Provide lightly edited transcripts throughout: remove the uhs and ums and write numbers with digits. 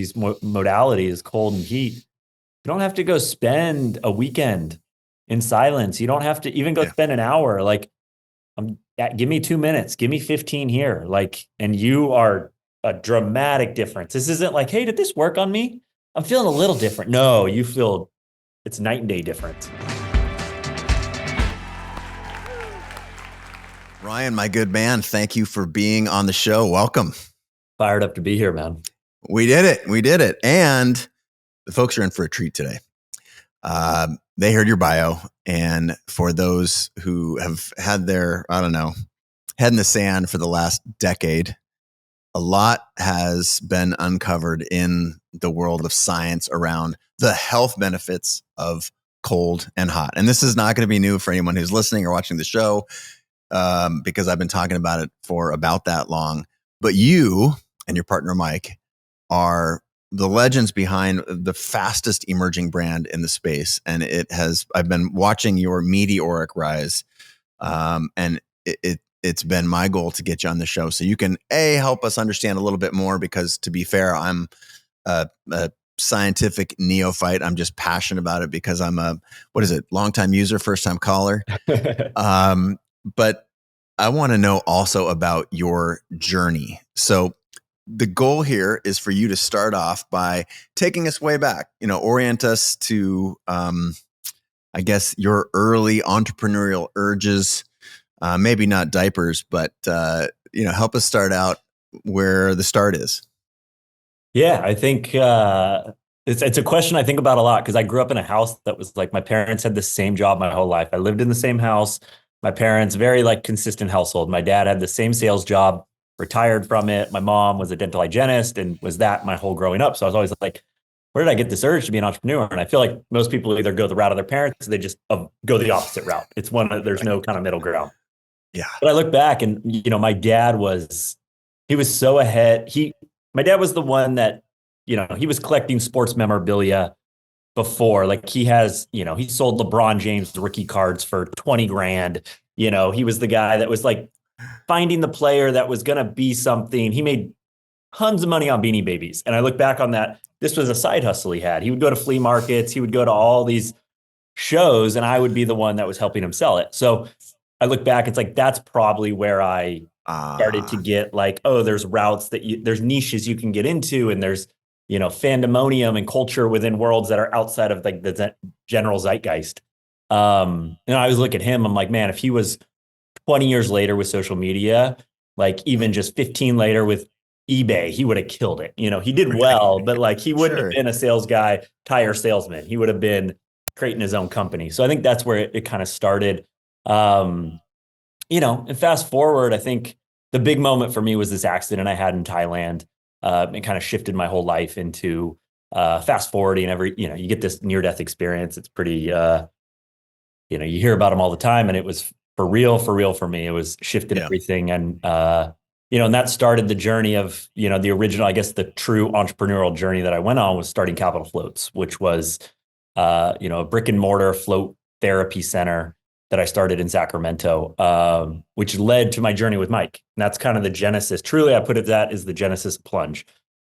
these modalities, cold and heat, you don't have to go spend a weekend in silence. You don't have to even go Yeah. spend an hour. Like, give me 2 minutes, give me 15 here. Like, and you are a dramatic difference. This isn't like, hey, did this work on me? I'm feeling a little different. No, you feel it's night and day difference. Ryan, my good man, thank you for being on the show. Welcome. Fired up to be here, man. We did it. We did it. And the folks are in for a treat today. They heard your bio. And for those who have had their, I don't know, head in the sand for the last decade, a lot has been uncovered in the world of science around the health benefits of cold and hot. And this is not going to be new for anyone who's listening or watching the show, because I've been talking about it for about that long. But you and your partner, Mike, are the legends behind the fastest emerging brand in the space. And I've been watching your meteoric rise. And it's been my goal to get you on the show so you can help us understand a little bit more, because to be fair, I'm a scientific neophyte. I'm just passionate about it because I'm longtime user, first time caller. But I want to know also about your journey. So the goal here is for you to start off by taking us way back, orient us to, I guess, your early entrepreneurial urges, maybe not diapers, but, help us start out where the start is. Yeah, I think it's a question I think about a lot because I grew up in a house that was like my parents had the same job my whole life. I lived in the same house. My parents, very like consistent household. My dad had the same sales job, retired from it. My mom was a dental hygienist and was that my whole growing up. So I was always like, where did I get this urge to be an entrepreneur? And I feel like most people either go the route of their parents, or they just go the opposite route. It's there's no kind of middle ground. Yeah. But I look back and, my dad he was so ahead. My dad was the one that, he was collecting sports memorabilia before. Like he sold LeBron James rookie cards for 20 grand. He was the guy that was like finding the player that was going to be something. He made tons of money on Beanie Babies. And I look back on that. This was a side hustle he had. He would go to flea markets. He would go to all these shows and I would be the one that was helping him sell it. So I look back, it's like, that's probably where I started to get like, oh, there's routes there's niches you can get into. And there's, fandemonium and culture within worlds that are outside of like the general zeitgeist. And I always look at him, I'm like, man, if he was 20 years later with social media, like even just 15 later with eBay, he would have killed it. He did well, but like he wouldn't have been a sales guy, tire salesman. He would have been creating his own company. So I think that's where it kind of started. And fast forward, I think the big moment for me was this accident I had in Thailand. And kind of shifted my whole life into fast forwarding. You get this near-death experience. It's pretty, you hear about them all the time, and it was for real for me. It was shifted everything. And, and that started the journey of, the original, I guess the true entrepreneurial journey that I went on was starting Capital Floats, which was, a brick and mortar float therapy center that I started in Sacramento, which led to my journey with Mike. And that's kind of the genesis. Truly, I put it that is the genesis of Plunge.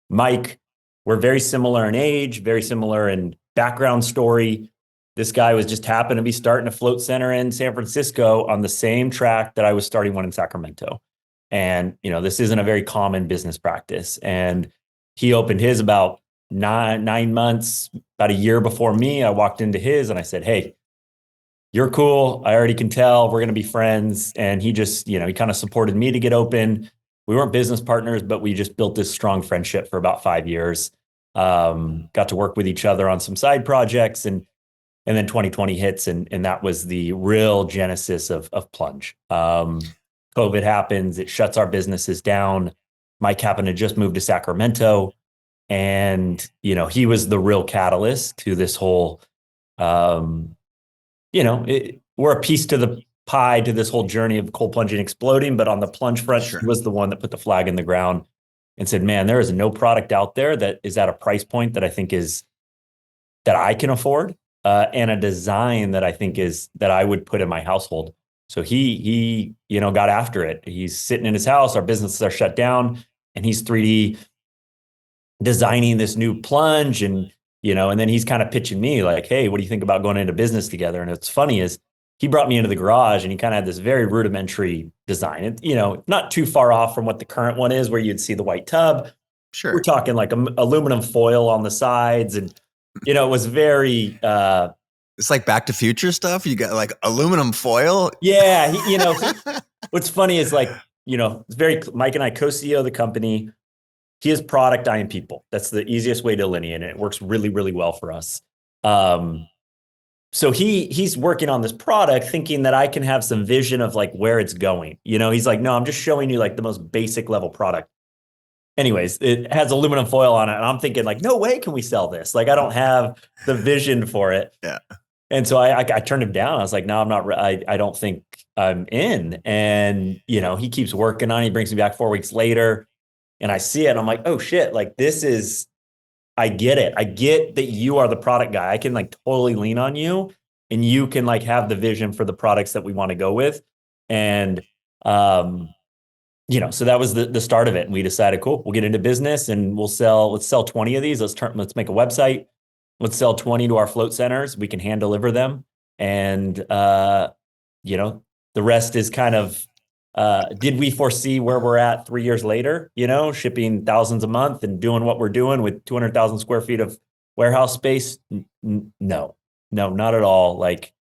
Mike, we're very similar in age, very similar in background story. This guy was just happened to be starting a float center in San Francisco on the same track that I was starting one in Sacramento. And, this isn't a very common business practice. And he opened his about nine months, about a year before me. I walked into his and I said, hey, you're cool. I already can tell we're going to be friends. And he just, he kind of supported me to get open. We weren't business partners, but we just built this strong friendship for about 5 years. Got to work with each other on some side projects and then 2020 hits. And that was the real genesis of Plunge. COVID happens. It shuts our businesses down. Mike happened to just move to Sacramento. And, he was the real catalyst to this whole, we're a piece to the pie to this whole journey of cold plunging exploding. But on the Plunge front, He was the one that put the flag in the ground and said, man, there is no product out there that is at a price point that I think that I can afford, and a design that I think that I would put in my household. So he got after it. He's sitting in his house. Our businesses are shut down and he's 3D designing this new plunge and, and then he's kind of pitching me like, hey, what do you think about going into business together? And it's funny is he brought me into the garage and he kind of had this very rudimentary design. And, not too far off from what the current one is where you'd see the white tub. We're Sure. talking like aluminum foil on the sides. And, it was very, It's like Back to Future stuff. You got like aluminum foil. yeah. What's funny is like, it's very, Mike and I co-CEO the company. He is product, I am people. That's the easiest way to delineate it. It works really, really well for us. So he's working on this product thinking that I can have some vision of like where it's going. He's like, no, I'm just showing you like the most basic level product. Anyways, it has aluminum foil on it. And I'm thinking like, no way can we sell this? Like, I don't have the vision for it. Yeah. And so I turned him down. I was like, no, I'm not, I don't think I'm in. And, he keeps working on it. He brings me back 4 weeks later and I see it. And I'm like, oh shit, like I get it. I get that you are the product guy. I can like totally lean on you and you can like have the vision for the products that we want to go with. And, so that was the start of it. And we decided, cool, we'll get into business and let's sell 20 of these. Let's make a website. Let's sell 20 to our float centers. We can hand deliver them. And, the rest is kind of, did we foresee where we're at 3 years later, shipping thousands a month and doing what we're doing with 200,000 square feet of warehouse space? No, not at all. Like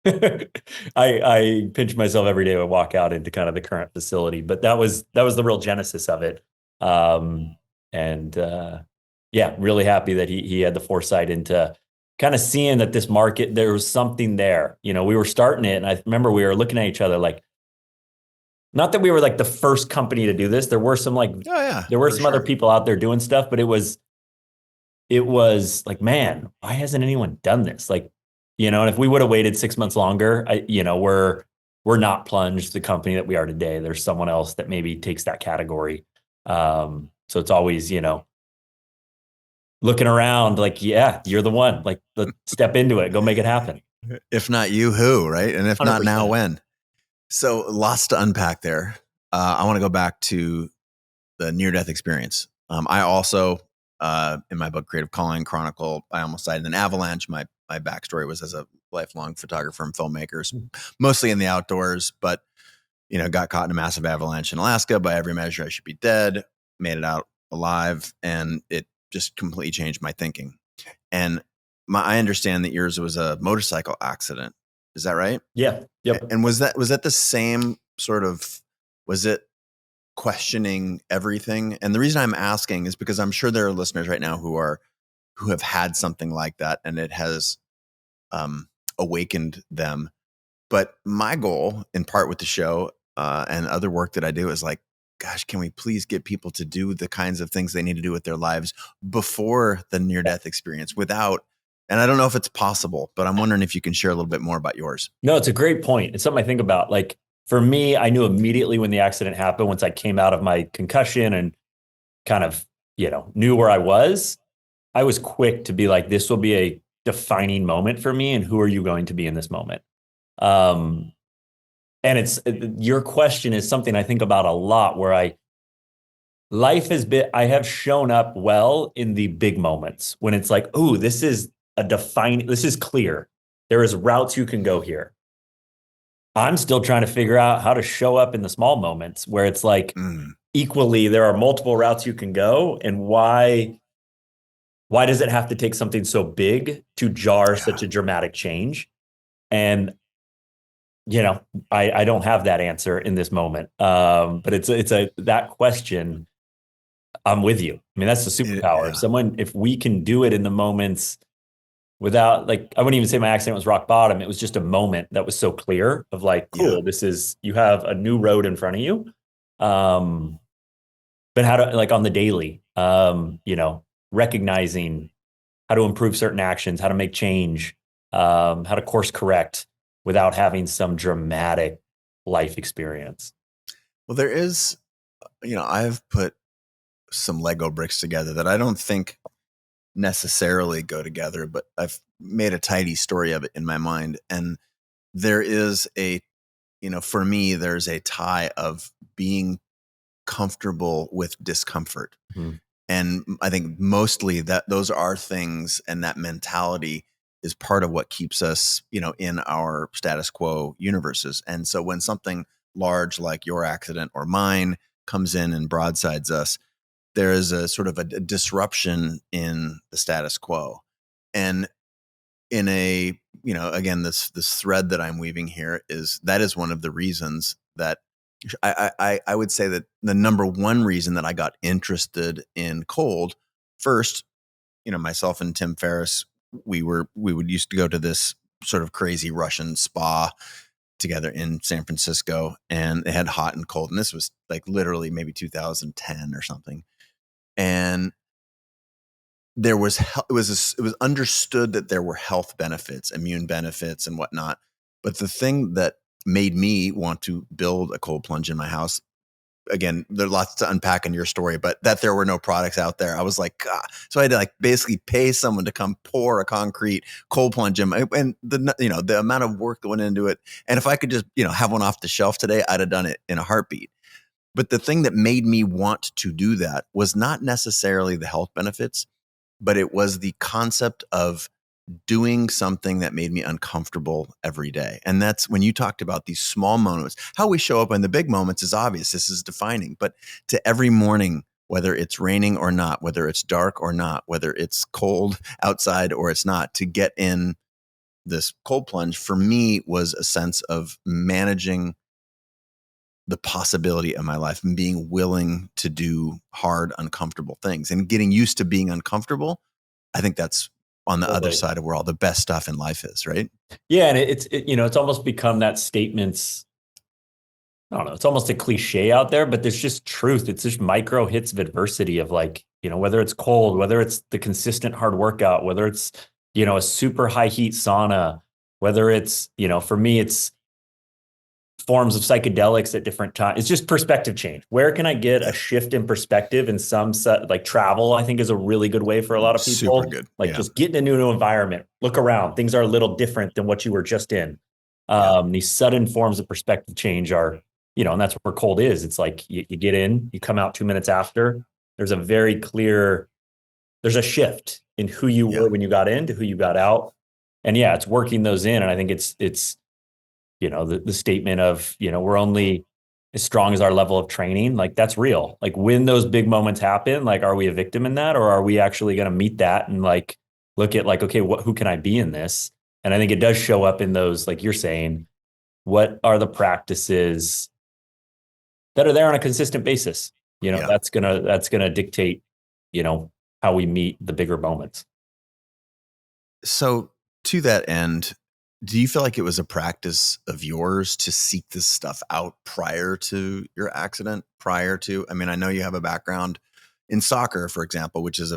I pinch myself every day when I walk out into kind of the current facility, but that was the real genesis of it. Yeah, really happy that he had the foresight into kind of seeing that this market, there was something there. We were starting it. And I remember we were looking at each other like, not that we were like the first company to do this. There were some like, there were some other people out there doing stuff, but it was like, man, why hasn't anyone done this? Like, and if we would have waited 6 months longer, we're not Plunge, the company that we are today. There's someone else that maybe takes that category. So it's always, looking around like, yeah, you're the one, like let's step into it, go make it happen. If not you, who, right? And if 100%. Not now, when? So lots to unpack there. I want to go back to the near-death experience. I also, in my book, Creative Calling Chronicle, I almost died in an avalanche. My backstory was as a lifelong photographer and filmmaker, mostly in the outdoors, but, got caught in a massive avalanche in Alaska. By every measure, I should be dead, made it out alive. And it just completely changed my thinking. And I understand that yours was a motorcycle accident. Is that right? Yeah. Yep. And was that the same sort of, was it questioning everything? And the reason I'm asking is because I'm sure there are listeners right now who have had something like that and it has awakened them. But my goal, in part with the show and other work that I do, is like, gosh, can we please get people to do the kinds of things they need to do with their lives before the near-death experience without, and I don't know if it's possible, but I'm wondering if you can share a little bit more about yours. No, it's a great point. It's something I think about. Like for me, I knew immediately when the accident happened, once I came out of my concussion and kind of, knew where I was quick to be like, this will be a defining moment for me. And who are you going to be in this moment? And it's, your question is something I think about a lot where I have shown up well in the big moments when it's like, oh, this is clear. There is routes you can go here. I'm still trying to figure out how to show up in the small moments where it's like equally, there are multiple routes you can go. And why does it have to take something so big to jar such a dramatic change? And, I don't have that answer in this moment. But that question, I'm with you. I mean, that's the superpower. If we can do it in the moments without, like, I wouldn't even say my accident was rock bottom. It was just a moment that was so clear of like, cool, you have a new road in front of you. But how to, like on the daily, recognizing how to improve certain actions, how to make change, how to course correct without having some dramatic life experience. Well, there is, I've put some Lego bricks together that I don't think necessarily go together, but I've made a tidy story of it in my mind. And there is for me, there's a tie of being comfortable with discomfort. And I think mostly that those are things, and that mentality is part of what keeps us, in our status quo universes. And so when something large like your accident or mine comes in and broadsides us, there is a sort of a disruption in the status quo. And in a, again, this thread that I'm weaving here is one of the reasons that I would say that the number one reason that I got interested in cold first, myself and Tim Ferriss, we would used to go to this sort of crazy Russian spa together in San Francisco, and it had hot and cold. And this was like literally maybe 2010 or something. And it was understood that there were health benefits, immune benefits and whatnot. But the thing that made me want to build a cold plunge in my house, again, there's lots to unpack in your story, but that there were no products out there. I was like, God. So I had to like basically pay someone to come pour a concrete cold plunge in and the amount of work that went into it. And if I could just, have one off the shelf today, I'd have done it in a heartbeat. But the thing that made me want to do that was not necessarily the health benefits, but it was the concept of doing something that made me uncomfortable every day. And that's when you talked about these small moments. How we show up in the big moments is obvious. This is defining. But to every morning, whether it's raining or not, whether it's dark or not, whether it's cold outside or it's not, to get in this cold plunge for me was a sense of managing the possibility of my life and being willing to do hard, uncomfortable things and getting used to being uncomfortable. I think that's on the other side of where all the best stuff in life is, right? Yeah. And it's almost become that statement's, I don't know, it's almost a cliche out there, but there's just truth. It's just micro hits of adversity of like, whether it's cold, whether it's the consistent hard workout, whether it's, a super high heat sauna, whether it's, for me, it's forms of psychedelics at different times. It's just perspective change. Where can I get a shift in perspective in some set, like travel, I think is a really good way for a lot of people. Super good. Like just get in a new environment, look around. Things are a little different than what you were just in. These sudden forms of perspective change are, and that's where cold is. It's like you get in, you come out 2 minutes after. There's a very clear, there's a shift in who you were when you got in to who you got out. And yeah, it's working those in. And I think it's the statement of, we're only as strong as our level of training. Like that's real. Like when those big moments happen, like, are we a victim in that? Or are we actually going to meet that and like, look at like, okay, who can I be in this? And I think it does show up in those, like you're saying, what are the practices that are there on a consistent basis? That's going to dictate, how we meet the bigger moments. So to that end, do you feel like it was a practice of yours to seek this stuff out prior to your accident? I mean, I know you have a background in soccer, for example, which is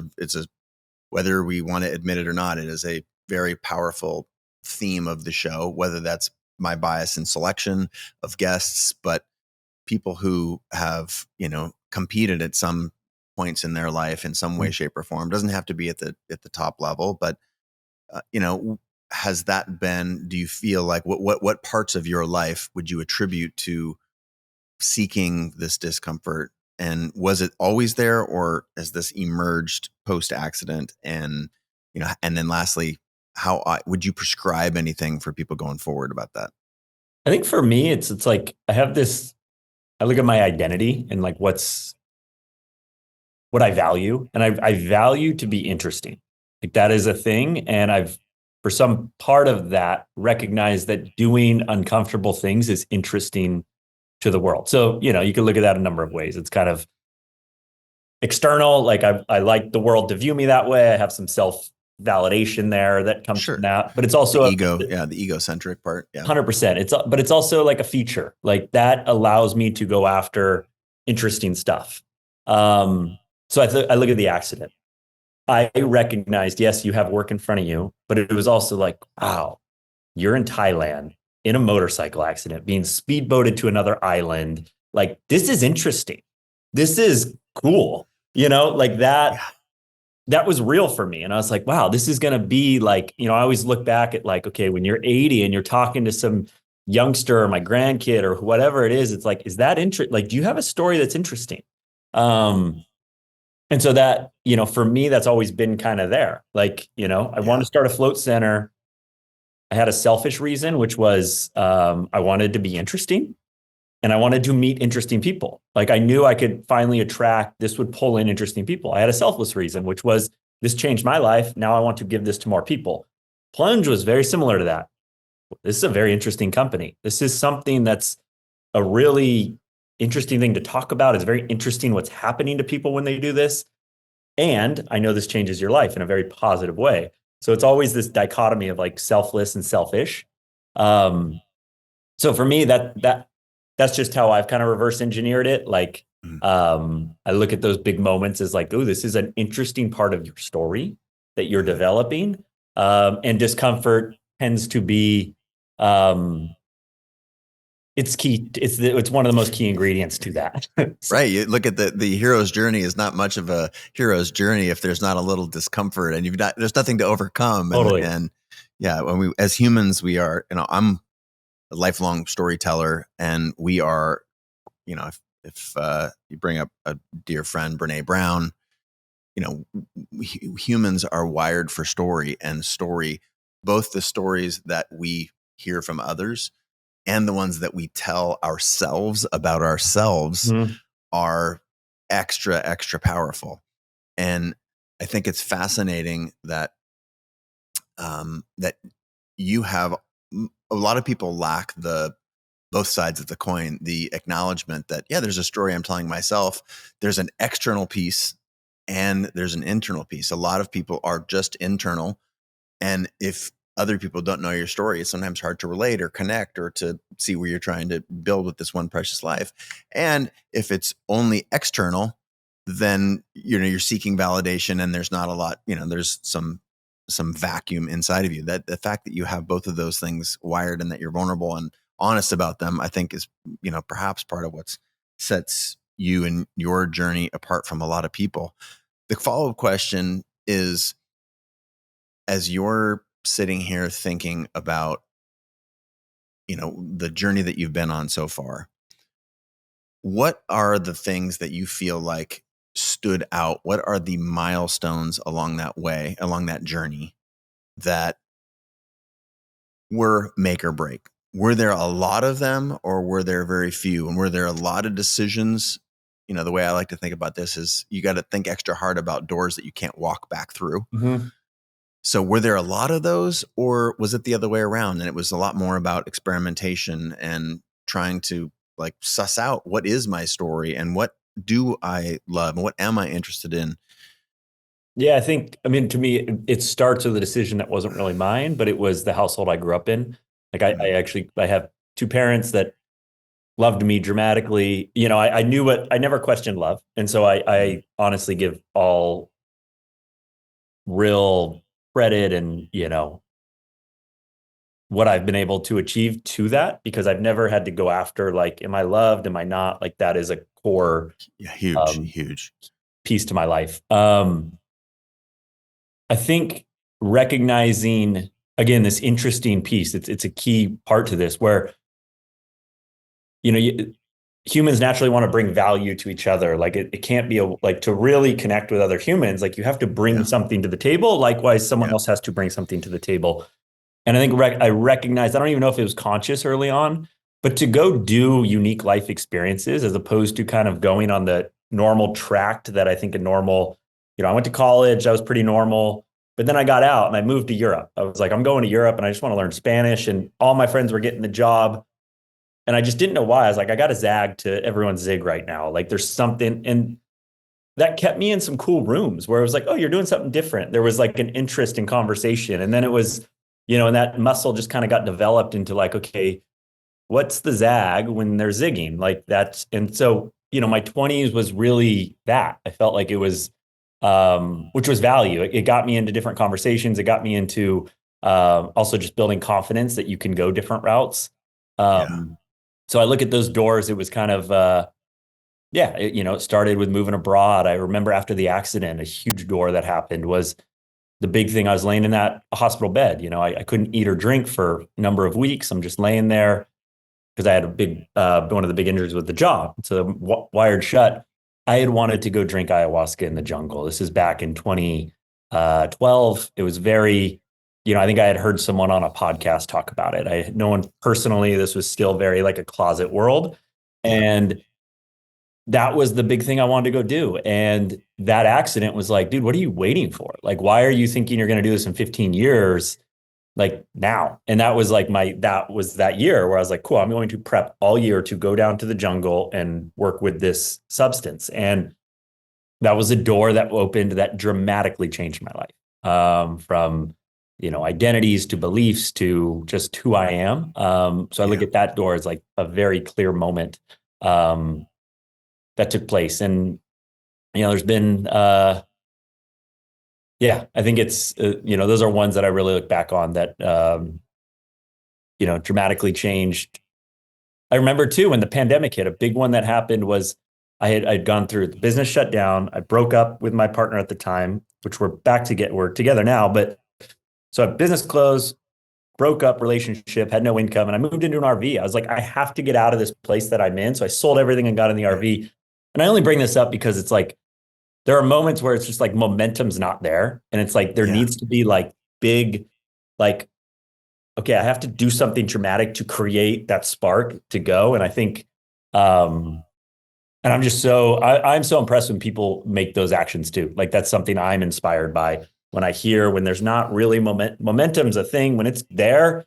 whether we want to admit it or not, it is a very powerful theme of the show, whether that's my bias in selection of guests, but people who have, competed at some points in their life in some way, shape or form. Doesn't have to be at the top level, but has that been, do you feel like what parts of your life would you attribute to seeking this discomfort? And was it always there, or has this emerged post accident? And, and then lastly, would you prescribe anything for people going forward about that? I think for me, it's like, I look at my identity and like what I value, and I value to be interesting. Like that is a thing. And I've, for some part of that, recognized that doing uncomfortable things is interesting to the world. So, you can look at that a number of ways. It's kind of external. Like I like the world to view me that way. I have some self-validation there that comes from that, but it's also the ego. The egocentric part. Yeah. 100%. But it's also like a feature like that allows me to go after interesting stuff. So I look at the accident. I recognized, yes, you have work in front of you, but it was also like, wow, you're in Thailand in a motorcycle accident, being speedboated to another island. Like, this is interesting. This is cool. Like that. Yeah. That was real for me. And I was like, wow, this is going to be like, I always look back at like, okay, when you're 80 and you're talking to some youngster or my grandkid or whatever it is, it's like, is that interesting? Like, do you have a story that's interesting? And so that, for me, that's always been kind of there. Like, I wanted to start a float center. I had a selfish reason, which was I wanted to be interesting and I wanted to meet interesting people. Like I knew I could finally this would pull in interesting people. I had a selfless reason, which was this changed my life. Now I want to give this to more people. Plunge was very similar to that. This is a very interesting company. This is something that's a really interesting thing to talk about. It's very interesting what's happening to people when they do this. And I know this changes your life in a very positive way. So it's always this dichotomy of like selfless and selfish. So for me, that's just how I've kind of reverse engineered it. Like, I look at those big moments as like, oh, this is an interesting part of your story that you're developing. And discomfort tends to be, it's key. It's one of the most key ingredients to that. Right. You look at the hero's journey is not much of a hero's journey if there's not a little discomfort and there's nothing to overcome. Totally. And yeah, as humans, we are, I'm a lifelong storyteller, and we are, if you bring up a dear friend, Brene Brown, humans are wired for story, and story, both the stories that we hear from others and the ones that we tell ourselves about ourselves are extra, extra powerful. And I think it's fascinating that, that you have, a lot of people lack both sides of the coin, the acknowledgement that, yeah, there's a story I'm telling myself. There's an external piece and there's an internal piece. A lot of people are just internal. And if other people don't know your story, it's sometimes hard to relate or connect or to see where you're trying to build with this one precious life. And if it's only external, then, you're seeking validation and there's not a lot, there's some vacuum inside of you. That the fact that you have both of those things wired and that you're vulnerable and honest about them, I think is, perhaps part of what sets you and your journey apart from a lot of people. The follow-up question is, as you're sitting here thinking about, the journey that you've been on so far, what are the things that you feel like stood out? What are the milestones along that way, along that journey, that were make or break? Were there a lot of them, or were there very few? And were there a lot of decisions? The way I like to think about this is you got to think extra hard about doors that you can't walk back through. Mm-hmm. So were there a lot of those, or was it the other way around? And it was a lot more about experimentation and trying to like suss out what is my story and what do I love and what am I interested in? Yeah, to me, it starts with a decision that wasn't really mine, but it was the household I grew up in. Like I have two parents that loved me dramatically. I knew I never questioned love. And so I honestly give all real credit and, what I've been able to achieve to that, because I've never had to go after, like, am I loved? Am I not? Like, that is a core huge piece to my life. I think recognizing, again, this interesting piece, it's a key part to this, where, humans naturally want to bring value to each other. Like it can't be to really connect with other humans, like you have to bring something to the table. Likewise, someone else has to bring something to the table. And I think I recognized, I don't even know if it was conscious early on, but to go do unique life experiences as opposed to kind of going on the normal track that I think a normal, I went to college, I was pretty normal, but then I got out and I moved to Europe. I was like, I'm going to Europe and I just want to learn Spanish, and all my friends were getting the job. And I just didn't know why. I was like, I got to zag to everyone's zig right now. Like there's something, and that kept me in some cool rooms where it was like, oh, you're doing something different. There was like an interest in conversation. And then it was, and that muscle just kind of got developed into like, okay, what's the zag when they're zigging? Like that's, and so, my 20s was really that. I felt like it was, which was value. It got me into different conversations. It got me into also just building confidence that you can go different routes. So I look at those doors, it was kind of, it started with moving abroad. I remember after the accident, a huge door that happened was the big thing. I was laying in that hospital bed. I couldn't eat or drink for a number of weeks. I'm just laying there because I had one of the big injuries with the jaw. So wired shut. I had wanted to go drink ayahuasca in the jungle. This is back in 2012. It was very, I think I had heard someone on a podcast talk about it. I had no one personally. This was still very like a closet world. Yeah. And that was the big thing I wanted to go do. And that accident was like, dude, what are you waiting for? Like, why are you thinking you're going to do this in 15 years? Like now. And that was like that year where I was like, cool, I'm going to prep all year to go down to the jungle and work with this substance. And that was a door that opened that dramatically changed my life. From, identities to beliefs to just who I am. So I look at that door as like a very clear moment, that took place. And, there's been, I think it's, those are ones that I really look back on that, dramatically changed. I remember too, when the pandemic hit, a big one that happened was I'd gone through the business shutdown. I broke up with my partner at the time, which we're together now. But so business closed, broke up relationship, had no income. And I moved into an RV. I was like, I have to get out of this place that I'm in. So I sold everything and got in the RV. And I only bring this up because it's like, there are moments where it's just like momentum's not there. And it's like, there needs to be like big, like, okay, I have to do something dramatic to create that spark to go. And I think, and I'm just I'm so impressed when people make those actions too. Like that's something I'm inspired by when I hear when there's not really momentum's a thing. When it's there,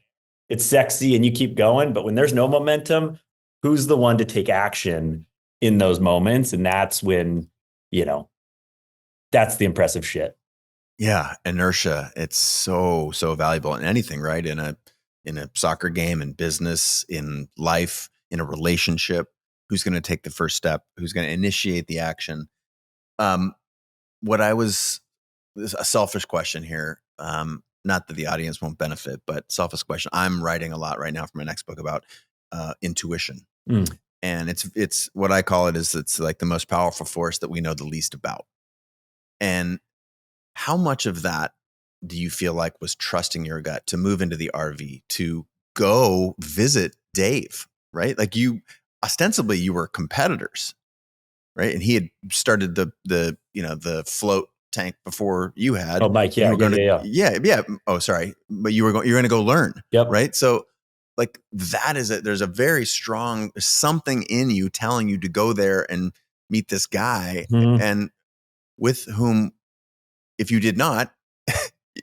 it's sexy and you keep going. But when there's no momentum, who's the one to take action in those moments? And that's when, that's the impressive shit. Yeah. Inertia. It's so valuable in anything, right? In a soccer game, in business, in life, in a relationship. Who's going to take the first step? Who's going to initiate the action? This is a selfish question here. Not that the audience won't benefit, but selfish question. I'm writing a lot right now for my next book about intuition. And it's what I call it is it's like the most powerful force that we know the least about. And how much of that do you feel like was trusting your gut to move into the RV, to go visit Dave, right? Like ostensibly you were competitors, right? And he had started the float tank before you had. Oh, Mike. Yeah. Yeah. Oh, sorry. But you're going to go learn. Yep. Right. So like that is there's a very strong something in you telling you to go there and meet this guy and with whom, if you did not,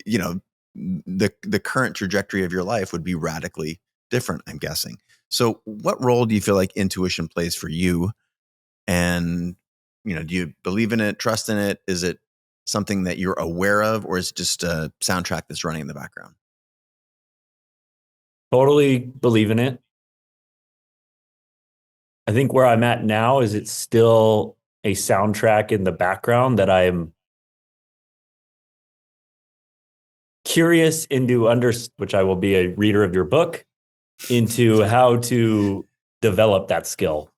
the current trajectory of your life would be radically different, I'm guessing. So what role do you feel like intuition plays for you? And, do you believe in it, trust in it? Is it something that you're aware of, or is it just a soundtrack that's running in the background? Totally believe in it. I think where I'm at now is it's still a soundtrack in the background that I'm curious into which I will be a reader of your book, into how to develop that skill.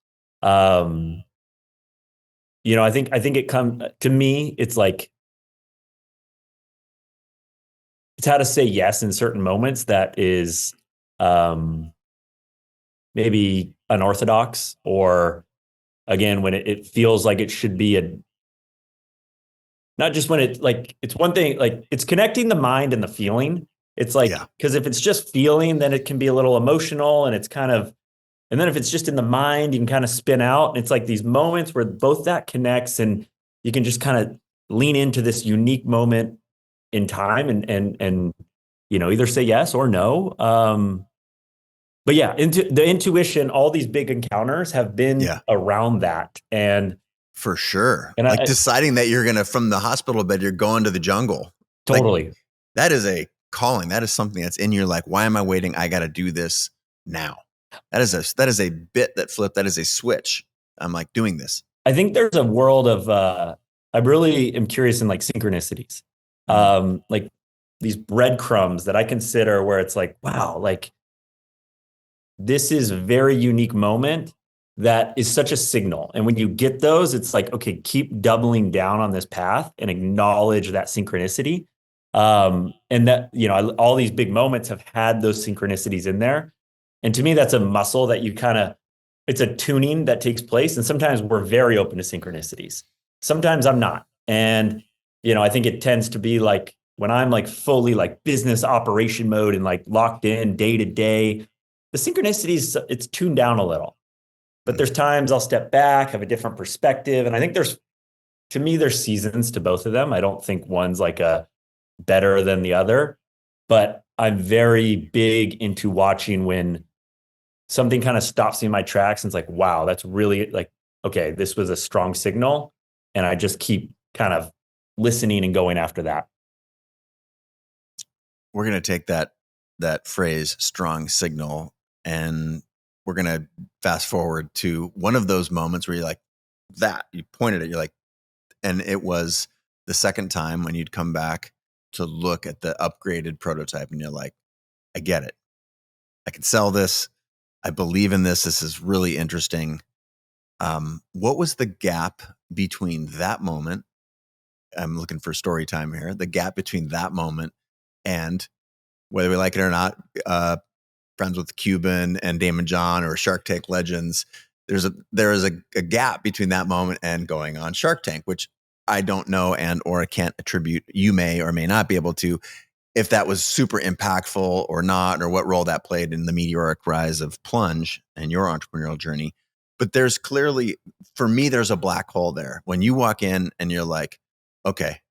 I think it comes to me, it's like, it's how to say yes in certain moments that is maybe unorthodox, or again, when it feels like it should be not just when it's one thing, like it's connecting the mind and the feeling. It's like, because if it's just feeling, then it can be a little emotional and it's kind of, and then if it's just in the mind, you can kind of spin out. And it's like these moments where both that connects and you can just kind of lean into this unique moment in time and either say yes or no. But yeah, into the intuition, all these big encounters have been around that. And for sure. And like deciding that you're going to, from the hospital bed, you're going to the jungle. Totally. Like, that is a calling. That is something that's in you. Like, why am I waiting? I got to do this now. That is a bit that flipped. That is a switch. I'm like doing this. I think there's a world of, I really am curious in like synchronicities, like these breadcrumbs that I consider where it's like, wow, like this is a very unique moment that is such a signal. And when you get those, it's like, okay, keep doubling down on this path and acknowledge that synchronicity. And that, all these big moments have had those synchronicities in there. And to me, that's a muscle that you kind of, it's a tuning that takes place. And sometimes we're very open to synchronicities. Sometimes I'm not. And, I think it tends to be like when I'm like fully like business operation mode and like locked in day to day, the synchronicities, it's tuned down a little. But there's times I'll step back, have a different perspective. And I think to me, there's seasons to both of them. I don't think one's like a better than the other, but I'm very big into watching when something kind of stops me in my tracks and it's like, wow, that's really like, okay, this was a strong signal. And I just keep kind of listening and going after that. We're going to take that phrase strong signal, and we're going to fast forward to one of those moments where you're like, that you pointed at, you're like, and it was the second time when you'd come back to look at the upgraded prototype and you're like, I get it. I can sell this. I believe in this. This is really interesting. What was the gap between that moment? I'm looking for story time here. The gap between that moment and, whether we like it or not, friends with Cuban and Damon John or Shark Tank legends, there is a gap between that moment and going on Shark Tank, which I don't know or I can't attribute. You may or may not be able to, if that was super impactful or not, or what role that played in the meteoric rise of Plunge and your entrepreneurial journey. But there's clearly, for me, there's a black hole there. When you walk in and you're like, okay,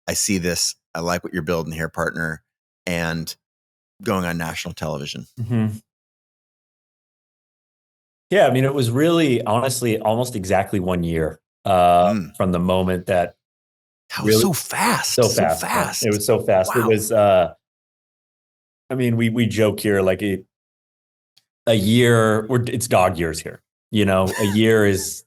I see this. I like what you're building here, partner. And going on national television. Mm-hmm. Yeah. I mean, it was really, honestly, almost exactly 1 year from the moment that. That was so fast. So fast. It was so fast. Wow. It was, I mean, we joke here, like a year, it's dog years here. A year is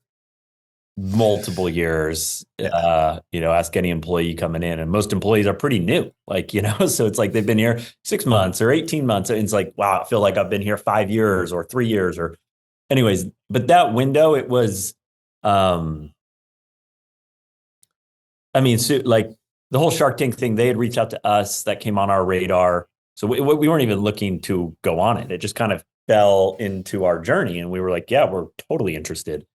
multiple years. Yeah. Ask any employee coming in, and most employees are pretty new, like, so it's like they've been here 6 months or 18 months. And it's like, wow, I feel like I've been here 5 years or 3 years or anyways, but that window, it was, I mean, so like the whole Shark Tank thing, they had reached out to us, that came on our radar. So we weren't even looking to go on it. It just kind of fell into our journey. And we were like, yeah, we're totally interested.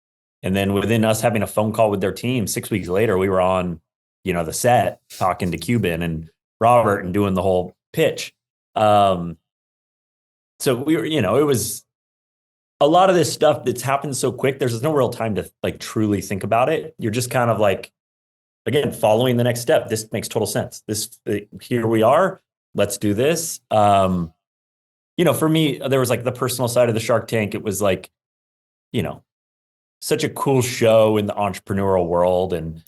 And then within us having a phone call with their team, 6 weeks later, we were on, the set talking to Cuban and Robert and doing the whole pitch. So we were, it was a lot of this stuff that's happened so quick. There's no real time to like truly think about it. You're just kind of like, again, following the next step. This makes total sense. Here we are. Let's do this. For me, there was like the personal side of the Shark Tank. It was like, such a cool show in the entrepreneurial world, and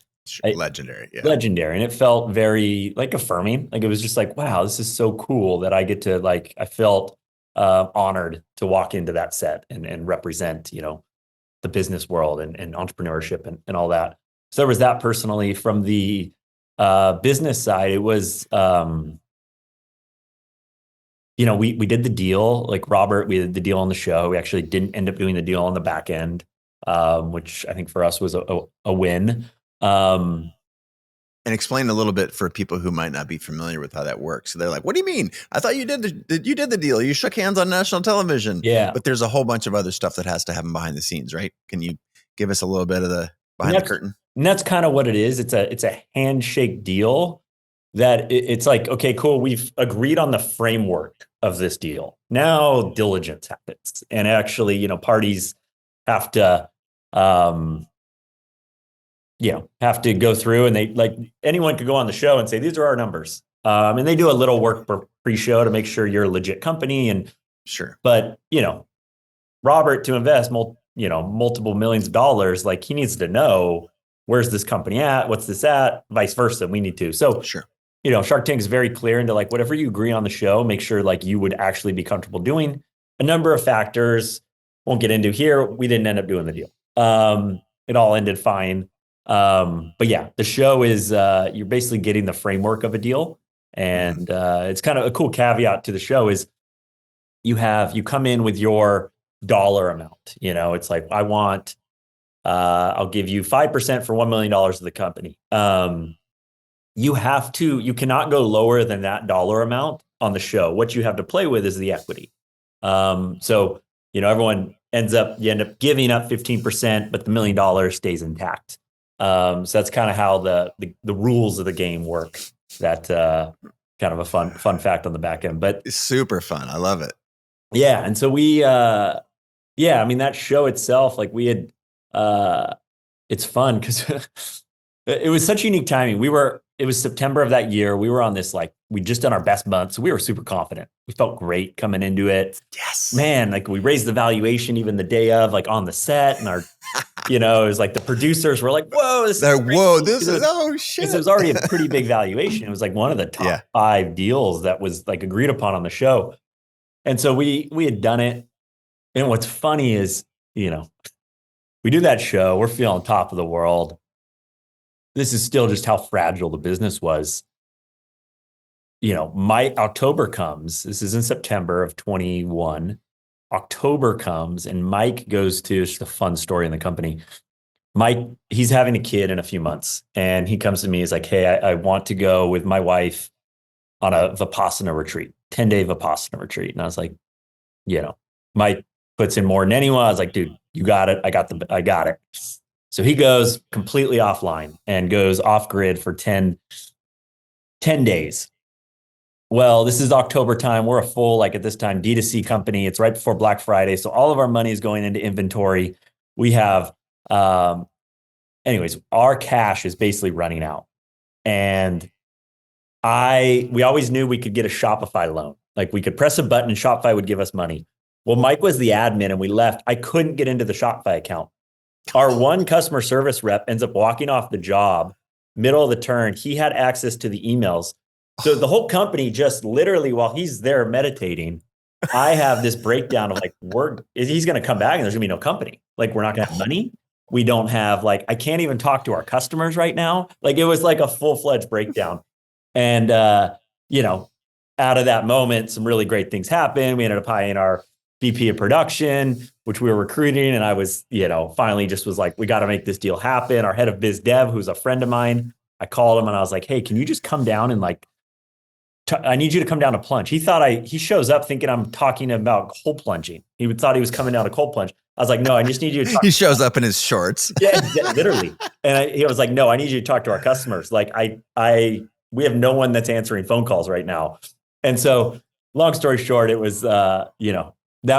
legendary. Yeah. Legendary. And it felt very like affirming. Like it was just like, wow, this is so cool that I get to like, I felt honored to walk into that set and represent, the business world and entrepreneurship and all that. So there was that personally. From the business side, it was, we did the deal, like Robert, we did the deal on the show. We actually didn't end up doing the deal on the back end, which I think for us was a win. And explain a little bit for people who might not be familiar with how that works. So they're like, what do you mean? I thought you did the deal. You shook hands on national television. Yeah. But there's a whole bunch of other stuff that has to happen behind the scenes, right? Can you give us a little bit of the behind the curtain? And that's kind of what it is. It's a handshake deal that it's like, okay, cool. We've agreed on the framework of this deal. Now diligence happens. And actually, parties have to, have to go through, and they, like, anyone could go on the show and say, these are our numbers. And they do a little work for pre-show to make sure you're a legit company. And sure. But, Robert, to invest multiple millions of dollars, like, he needs to know, where's this company at? What's this at? Vice versa. We need to. So, sure. Shark Tank is very clear into like, whatever you agree on the show, make sure like you would actually be comfortable doing. A number of factors, won't get into here. We didn't end up doing the deal. It all ended fine. But yeah, the show is, you're basically getting the framework of a deal. And it's kind of a cool caveat to the show is you come in with your dollar amount. It's like, I'll give you 5% for $1 million of the company. You cannot go lower than that dollar amount on the show. What you have to play with is the equity. So, everyone, you end up giving up 15%, but the $1 million stays intact. So that's kind of how the rules of the game work. That kind of a fun fact on the back end, but it's super fun. I love it. Yeah. And so I mean, that show itself, like we had, it's fun because it was such unique timing. It was September of that year. We were on this, like, we just done our best month. So we were super confident. We felt great coming into it. Yes. Man, like we raised the valuation even the day of, like on the set, and it was like the producers were like, whoa, this is oh shit. It was already a pretty big valuation. It was like one of the top 5 deals that was like agreed upon on the show. And so we had done it. And what's funny is, we do that show, we're feeling top of the world. This is still just how fragile the business was. My October comes. This is in September of 21. October comes and Mike goes to, just a fun story in the company. Mike, he's having a kid in a few months. And he comes to me, he's like, hey, I want to go with my wife on a Vipassana retreat, 10-day Vipassana retreat. And I was like, Mike puts in more than anyone. I was like, dude, you got it. I got it. So he goes completely offline and goes off grid for 10 days. Well, this is October time. We're a full, like at this time, D2C company. It's right before Black Friday. So all of our money is going into inventory. We have, anyways, our cash is basically running out. And we always knew we could get a Shopify loan. Like we could press a button and Shopify would give us money. Well, Mike was the admin and we left. I couldn't get into the Shopify account. Our one customer service rep ends up walking off the job, middle of the turn. He had access to the emails. So the whole company just literally, while he's there meditating, I have this breakdown of like, he's going to come back and there's going to be no company. Like, we're not going to have money. We don't have, like, I can't even talk to our customers right now. Like, it was like a full-fledged breakdown. And, out of that moment, some really great things happened. We ended up hiring our VP of production, which we were recruiting. And I was, finally just was like, we got to make this deal happen. Our head of biz dev, who's a friend of mine, I called him and I was like, hey, can you just come down and like, I need you to come down to Plunge. He shows up thinking I'm talking about cold plunging. He thought he was coming down to cold plunge. I was like, no, I just need you to talk. He shows up in his shorts. Yeah, literally. And he was like, no, I need you to talk to our customers. Like we have no one that's answering phone calls right now. And so long story short, it was, that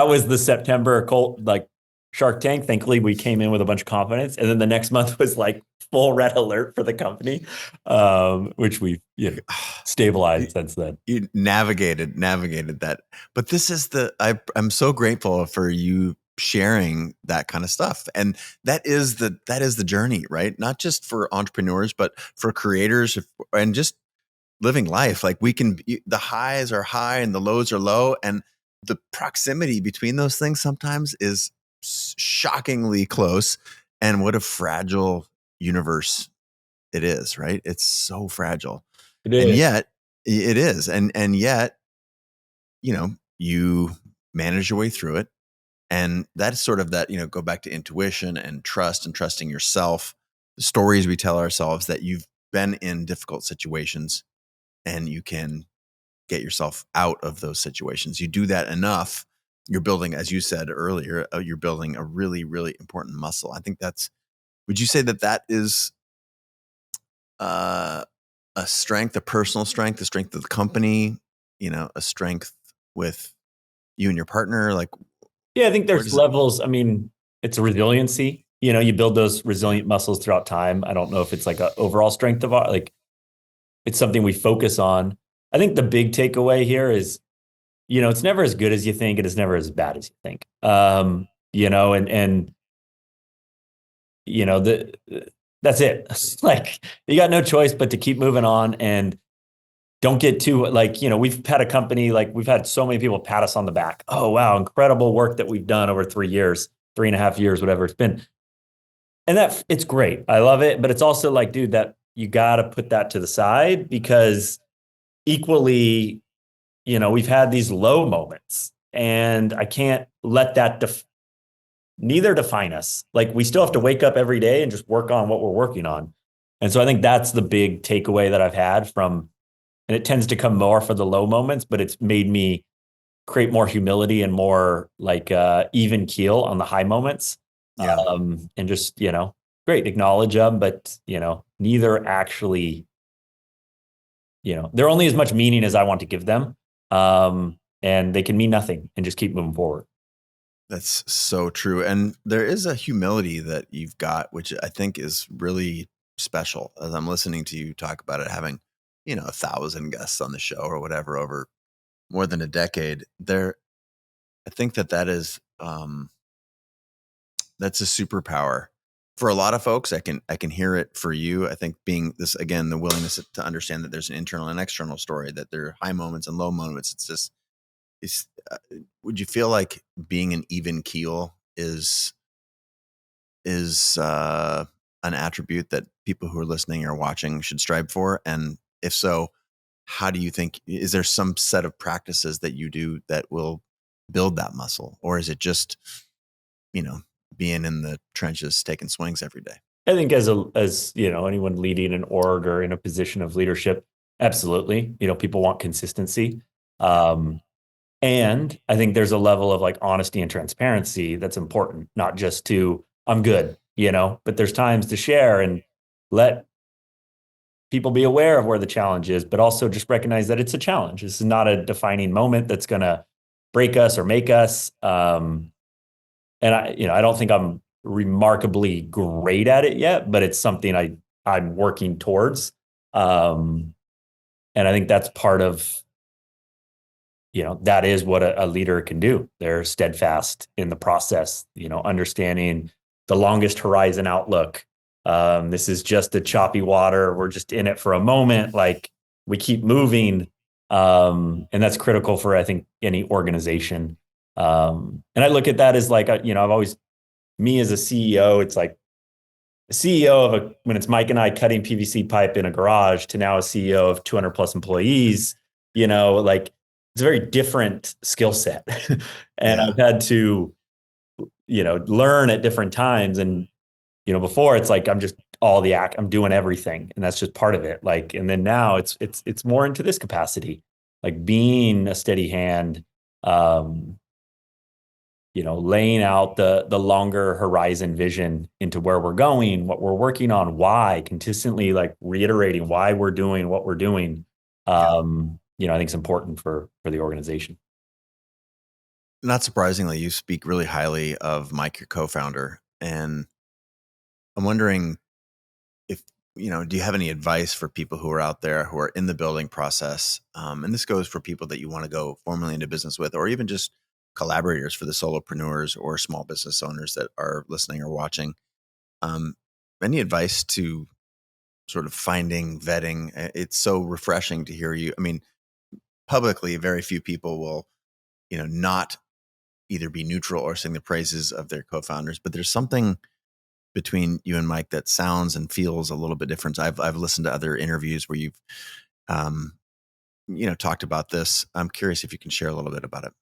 was the September like Shark Tank. Thankfully, we came in with a bunch of confidence. And then the next month was like full red alert for the company, which we've stabilized since then. You navigated that. But this is I'm so grateful for you sharing that kind of stuff. And that is the journey, right? Not just for entrepreneurs, but for creators and just living life. Like the highs are high and the lows are low. And the proximity between those things sometimes is shockingly close. And what a fragile universe it is, right? It's so fragile. It is. And yet it is. And yet, you manage your way through it. And that's sort of that, go back to intuition and trust and trusting yourself, the stories we tell ourselves that you've been in difficult situations and you can get yourself out of those situations. You do that enough, you're building, as you said earlier, you're building a really, really important muscle. I think would you say that is a strength, a personal strength, a strength of the company, a strength with you and your partner? Like, yeah, I think there's levels. I mean, it's a resiliency. You build those resilient muscles throughout time. I don't know if it's like an overall strength of it's something we focus on. I think the big takeaway here is, it's never as good as you think, and it's never as bad as you think. That's it. Like, you got no choice but to keep moving on and don't get too, we've had a company, we've had so many people pat us on the back. Oh, wow, incredible work that we've done over 3 years, 3.5 years, whatever it's been. And it's great. I love it. But it's also like, dude, that you got to put that to the side, because equally, we've had these low moments, and I can't let that neither define us. Like, we still have to wake up every day and just work on what we're working on. And so I think that's the big takeaway that I've had and it tends to come more for the low moments, but it's made me create more humility and more like even keel on the high moments. Yeah. And just, great, acknowledge them, but, neither actually, they're only as much meaning as I want to give them. And they can mean nothing and just keep moving forward. That's so true. And there is a humility that you've got, which I think is really special. As I'm listening to you talk about it, having, 1,000 guests on the show or whatever over more than a decade, I think that is, that's a superpower for a lot of folks. I can hear it for you. I think being this, again, the willingness to understand that there's an internal and external story, that there are high moments and low moments. It's just, would you feel like being an even keel is an attribute that people who are listening or watching should strive for? And if so, how do you think, is there some set of practices that you do that will build that muscle? Or is it just, being in the trenches, taking swings every day? I think as anyone leading an org or in a position of leadership, absolutely. People want consistency. And I think there's a level of like honesty and transparency that's important, not just to, I'm good, but there's times to share and let people be aware of where the challenge is, but also just recognize that it's a challenge. This is not a defining moment that's going to break us or make us. And I don't think I'm remarkably great at it yet, but it's something I'm working towards. And I think that's part of, that is what a leader can do. They're steadfast in the process, understanding the longest horizon outlook. This is just a choppy water. We're just in it for a moment. Like we keep moving. And that's critical for, I think, any organization. And I look at that as like, I've always, me as a CEO, it's like a CEO of when it's Mike and I cutting PVC pipe in a garage to now a CEO of 200 plus employees, like it's a very different skill set. And I've had to, learn at different times. And, before it's like, I'm just I'm doing everything. And that's just part of it. Like, and then now it's more into this capacity, like being a steady hand, laying out the longer horizon vision into where we're going, what we're working on, why, consistently like reiterating why we're doing what we're doing. I think it's important for the organization. Not surprisingly, you speak really highly of Mike, your co-founder. And I'm wondering if, do you have any advice for people who are out there who are in the building process? And this goes for people that you want to go formally into business with, or even just collaborators for the solopreneurs or small business owners that are listening or watching. Any advice to sort of finding, vetting? It's so refreshing to hear you. I mean, publicly, very few people will, not either be neutral or sing the praises of their co-founders, but there's something between you and Mike that sounds and feels a little bit different. I've listened to other interviews where you've, talked about this. I'm curious if you can share a little bit about it.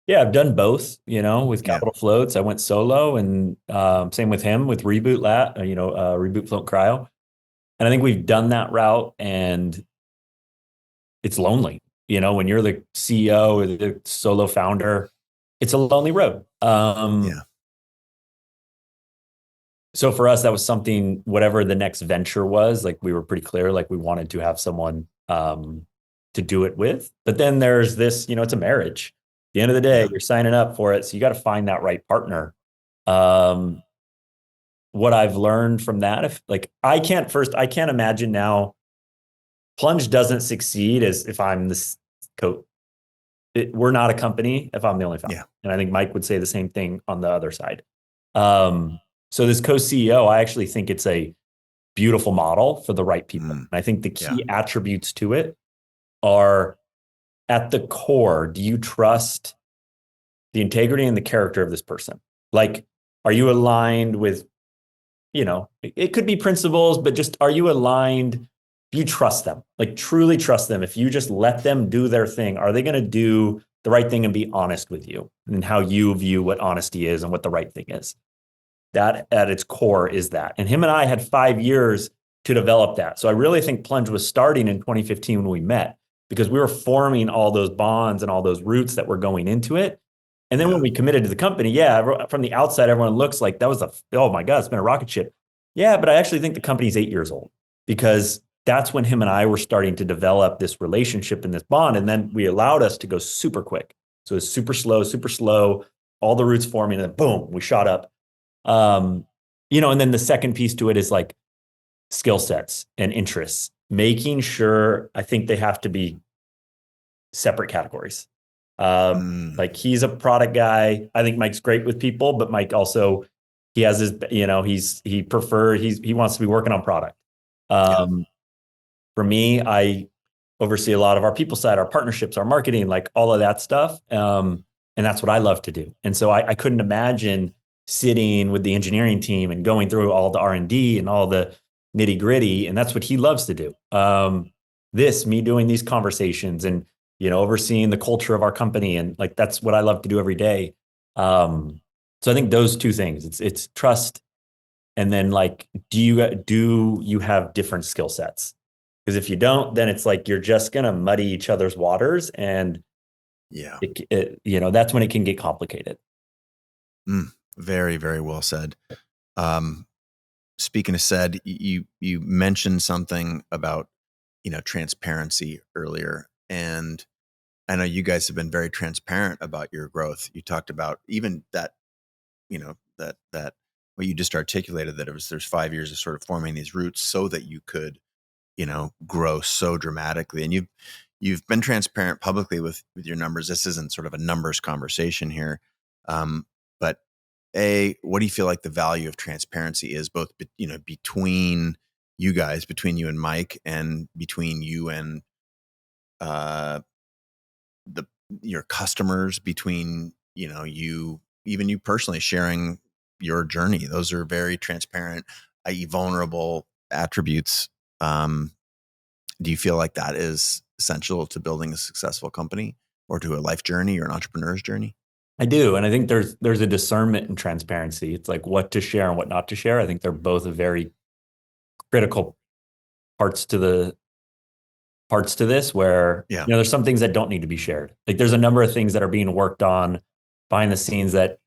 Yeah, I've done both, with Capital Floats. I went solo and same with him with Reboot Reboot Float Cryo. And I think we've done that route and it's lonely. When you're the CEO or the solo founder, it's a lonely road. So for us, that was something, whatever the next venture was, like we were pretty clear, like we wanted to have someone to do it with. But then there's this, it's a marriage. At the end of the day, you're signing up for it. So you got to find that right partner. What I've learned from that, I can't imagine now Plunge doesn't succeed as if I'm this we're not a company if I'm the only founder. Yeah. And I think Mike would say the same thing on the other side. So this co-CEO, I actually think it's a beautiful model for the right people. And I think the key attributes to it are at the core. Do you trust the integrity and the character of this person? Like, are you aligned with, it could be principles, but just, are you aligned? Do you trust them? Like truly trust them. If you just let them do their thing, are they going to do the right thing and be honest with you and how you view what honesty is and what the right thing is? That at its core is that. And him and I had 5 years to develop that. So I really think Plunge was starting in 2015 when we met. because we were forming all those bonds and all those roots that were going into it. And then when we committed to the company, from the outside, everyone looks like that was oh my God, it's been a rocket ship. Yeah, but I actually think the company's 8 years old, because that's when him and I were starting to develop this relationship and this bond. And then we allowed us to go super quick. So it's super slow, all the roots forming, and then boom, we shot up. And then the second piece to it is like skill sets and interests, making sure, I think they have to be separate categories. Like he's a product guy. I think Mike's great with people, but Mike also, he has his, he wants to be working on product. For me, I oversee a lot of our people side, our partnerships, our marketing, like all of that stuff. And that's what I love to do. And so I couldn't imagine sitting with the engineering team and going through all the R&D and all the nitty gritty. And that's what he loves to do. Me doing these conversations and, overseeing the culture of our company. And like, that's what I love to do every day. So I think those two things, it's trust. And then like, do you have different skill sets? Because if you don't, then it's like, you're just going to muddy each other's waters. And that's when it can get complicated. Very, very well said. Speaking of said, you mentioned something about, transparency earlier. And I know you guys have been very transparent about your growth. You talked about even that, that what you just articulated, that there's 5 years of sort of forming these roots so that you could, grow so dramatically. And you've been transparent publicly with your numbers. This isn't sort of a numbers conversation here. But what do you feel like the value of transparency is, both, between you guys, between you and Mike, and between you and your customers, between, you personally sharing your journey? Those are very transparent, i.e. vulnerable attributes. Do you feel like that is essential to building a successful company, or to a life journey or an entrepreneur's journey? I do. And I think there's a discernment in transparency. It's like what to share and what not to share. I think they're both a very critical parts to this, where, there's some things that don't need to be shared. Like there's a number of things that are being worked on behind the scenes that,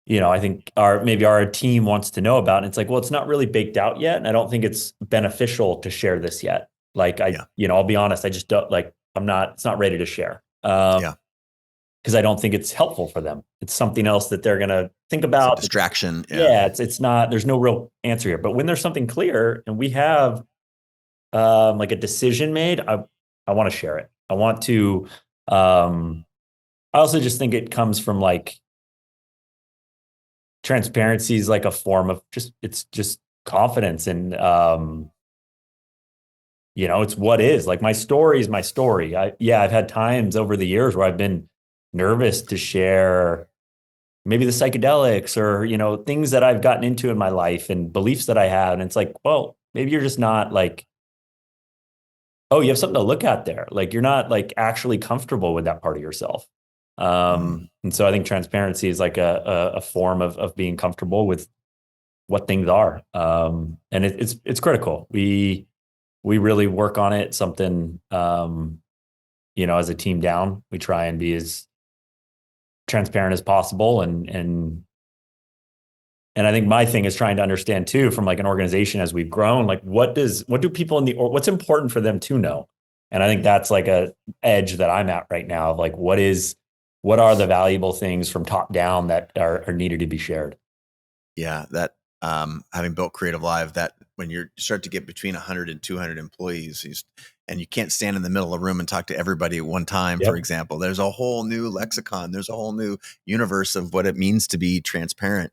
I think maybe our team wants to know about. And it's like, well, it's not really baked out yet. And I don't think it's beneficial to share this yet. Like I'll be honest, I just don't it's not ready to share. Because I don't think it's helpful for them. It's something else that they're going to think about. It's a distraction. It's not, there's no real answer here. But when there's something clear and we have like a decision made, I want to share it. I want to, I also just think it comes from like, transparency is like a form of it's just confidence. And, it's what is. Like my story is my story. I've had times over the years where I've been nervous to share maybe the psychedelics or, things that I've gotten into in my life and beliefs that I have. And it's like, well, maybe you're just not like, oh, you have something to look at there. Like you're not like actually comfortable with that part of yourself. And so I think transparency is like a form of being comfortable with what things are. And it's critical. We really work on it. Something, as a team down, we try and be as transparent as possible. And I think my thing is trying to understand too, from like an organization as we've grown, like what do people what's important for them to know? And I think that's like a edge that I'm at right now of like, what are the valuable things from top down that are needed to be shared? Yeah. That, having built Creative Live, that when you start to get between 100 and 200 employees, and you can't stand in the middle of a room and talk to everybody at one time, for example, there's a whole new lexicon. There's a whole new universe of what it means to be transparent.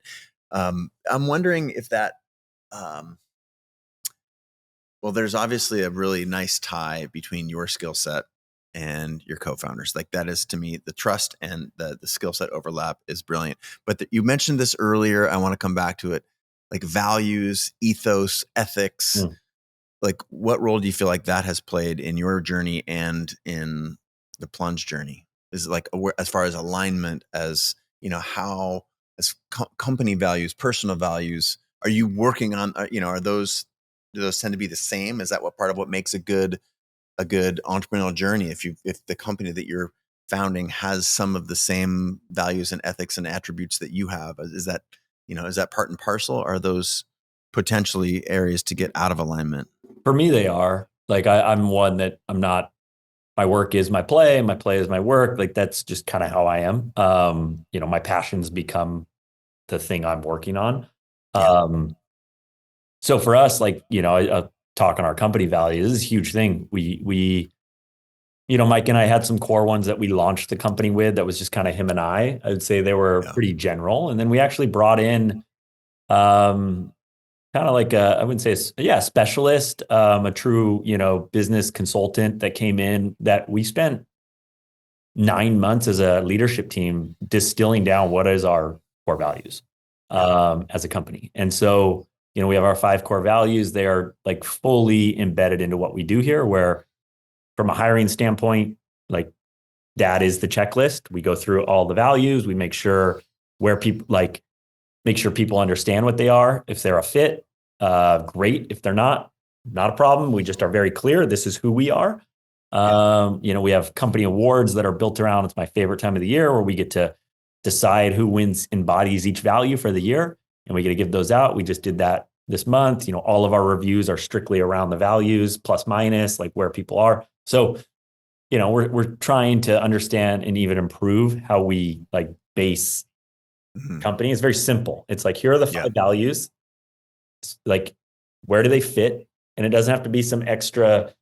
I'm wondering if that, there's obviously a really nice tie between your skill set and your co-founders. Like that is, to me, the trust and the skill set overlap is brilliant. But you mentioned this earlier. I want to come back to it. Like values, ethos, ethics. Like what role do you feel like that has played in your journey and in the Plunge journey? Is it like as far as alignment, as how as company values, personal values, are you working on? Do those tend to be the same? Is that part of what makes a good a good entrepreneurial journey if the company that you're founding has some of the same values and ethics and attributes that you have? Is that part and parcel? Or are those potentially areas to get out of alignment? For me, they are. Like I'm one that I'm not. My work is my play, and my play is my work. Like that's just kind of how I am. My passions become the thing I'm working on. Yeah. So for us, like, I talk on our company values. This is a huge thing. Mike and I had some core ones that we launched the company with that was just kind of him and I would say they were Yeah. pretty general. And then we actually brought in, kind of like I wouldn't say, a specialist, a true, business consultant that came in that we spent 9 months as a leadership team distilling down what is our core values, as a company. And so, we have our 5 core values. They are like fully embedded into what we do here, where from a hiring standpoint, like that is the checklist. We go through all the values. We make sure make sure people understand what they are. If they're a fit, great. If they're not a problem. We just are very clear. This is who we are. We have company awards that are built around, it's my favorite time of the year, where we get to decide who embodies each value for the year. And we get to give those out. We just did that this month. All of our reviews are strictly around the values, plus minus, like where people are. So, we're trying to understand and even improve how we like base company. It's very simple. It's like, here are the 5 values. It's like, where do they fit? And it doesn't have to be some extra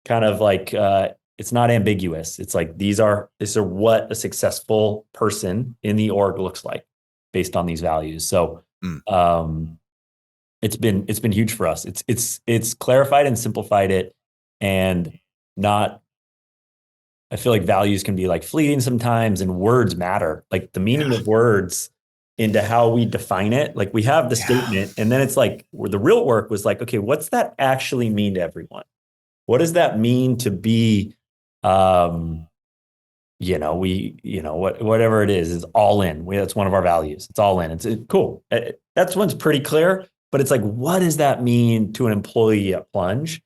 kind of like, it's not ambiguous. It's like, these are what a successful person in the org looks like based on these values. So, it's been huge for us. It's clarified and simplified it, and not, I feel like values can be like fleeting sometimes, and words matter. Like the meaning of words into how we define it. Like we have the statement, and then it's like, where the real work was like, okay, what's that actually mean to everyone? What does that mean to be, whatever it is all in. That's one of our values. It's all in. It's cool. That's one's pretty clear, but it's like, what does that mean to an employee at Plunge?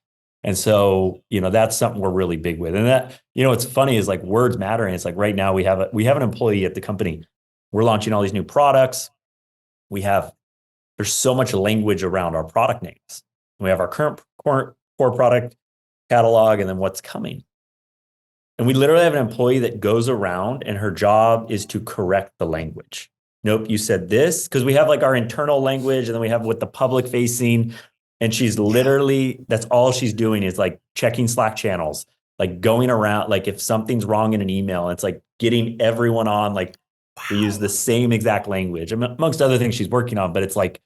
And so, that's something we're really big with. And that, what's funny is like words matter. And it's like, right now we have an employee at the company. We're launching all these new products. There's so much language around our product names. We have our current core product catalog, and then what's coming. And we literally have an employee that goes around, and her job is to correct the language. Nope, you said this, because we have like our internal language, and then we have with the public facing. And she's literally, that's all she's doing is like checking Slack channels, like going around, like if something's wrong in an email, it's like getting everyone on, like we use the same exact language, amongst other things she's working on. But it's like,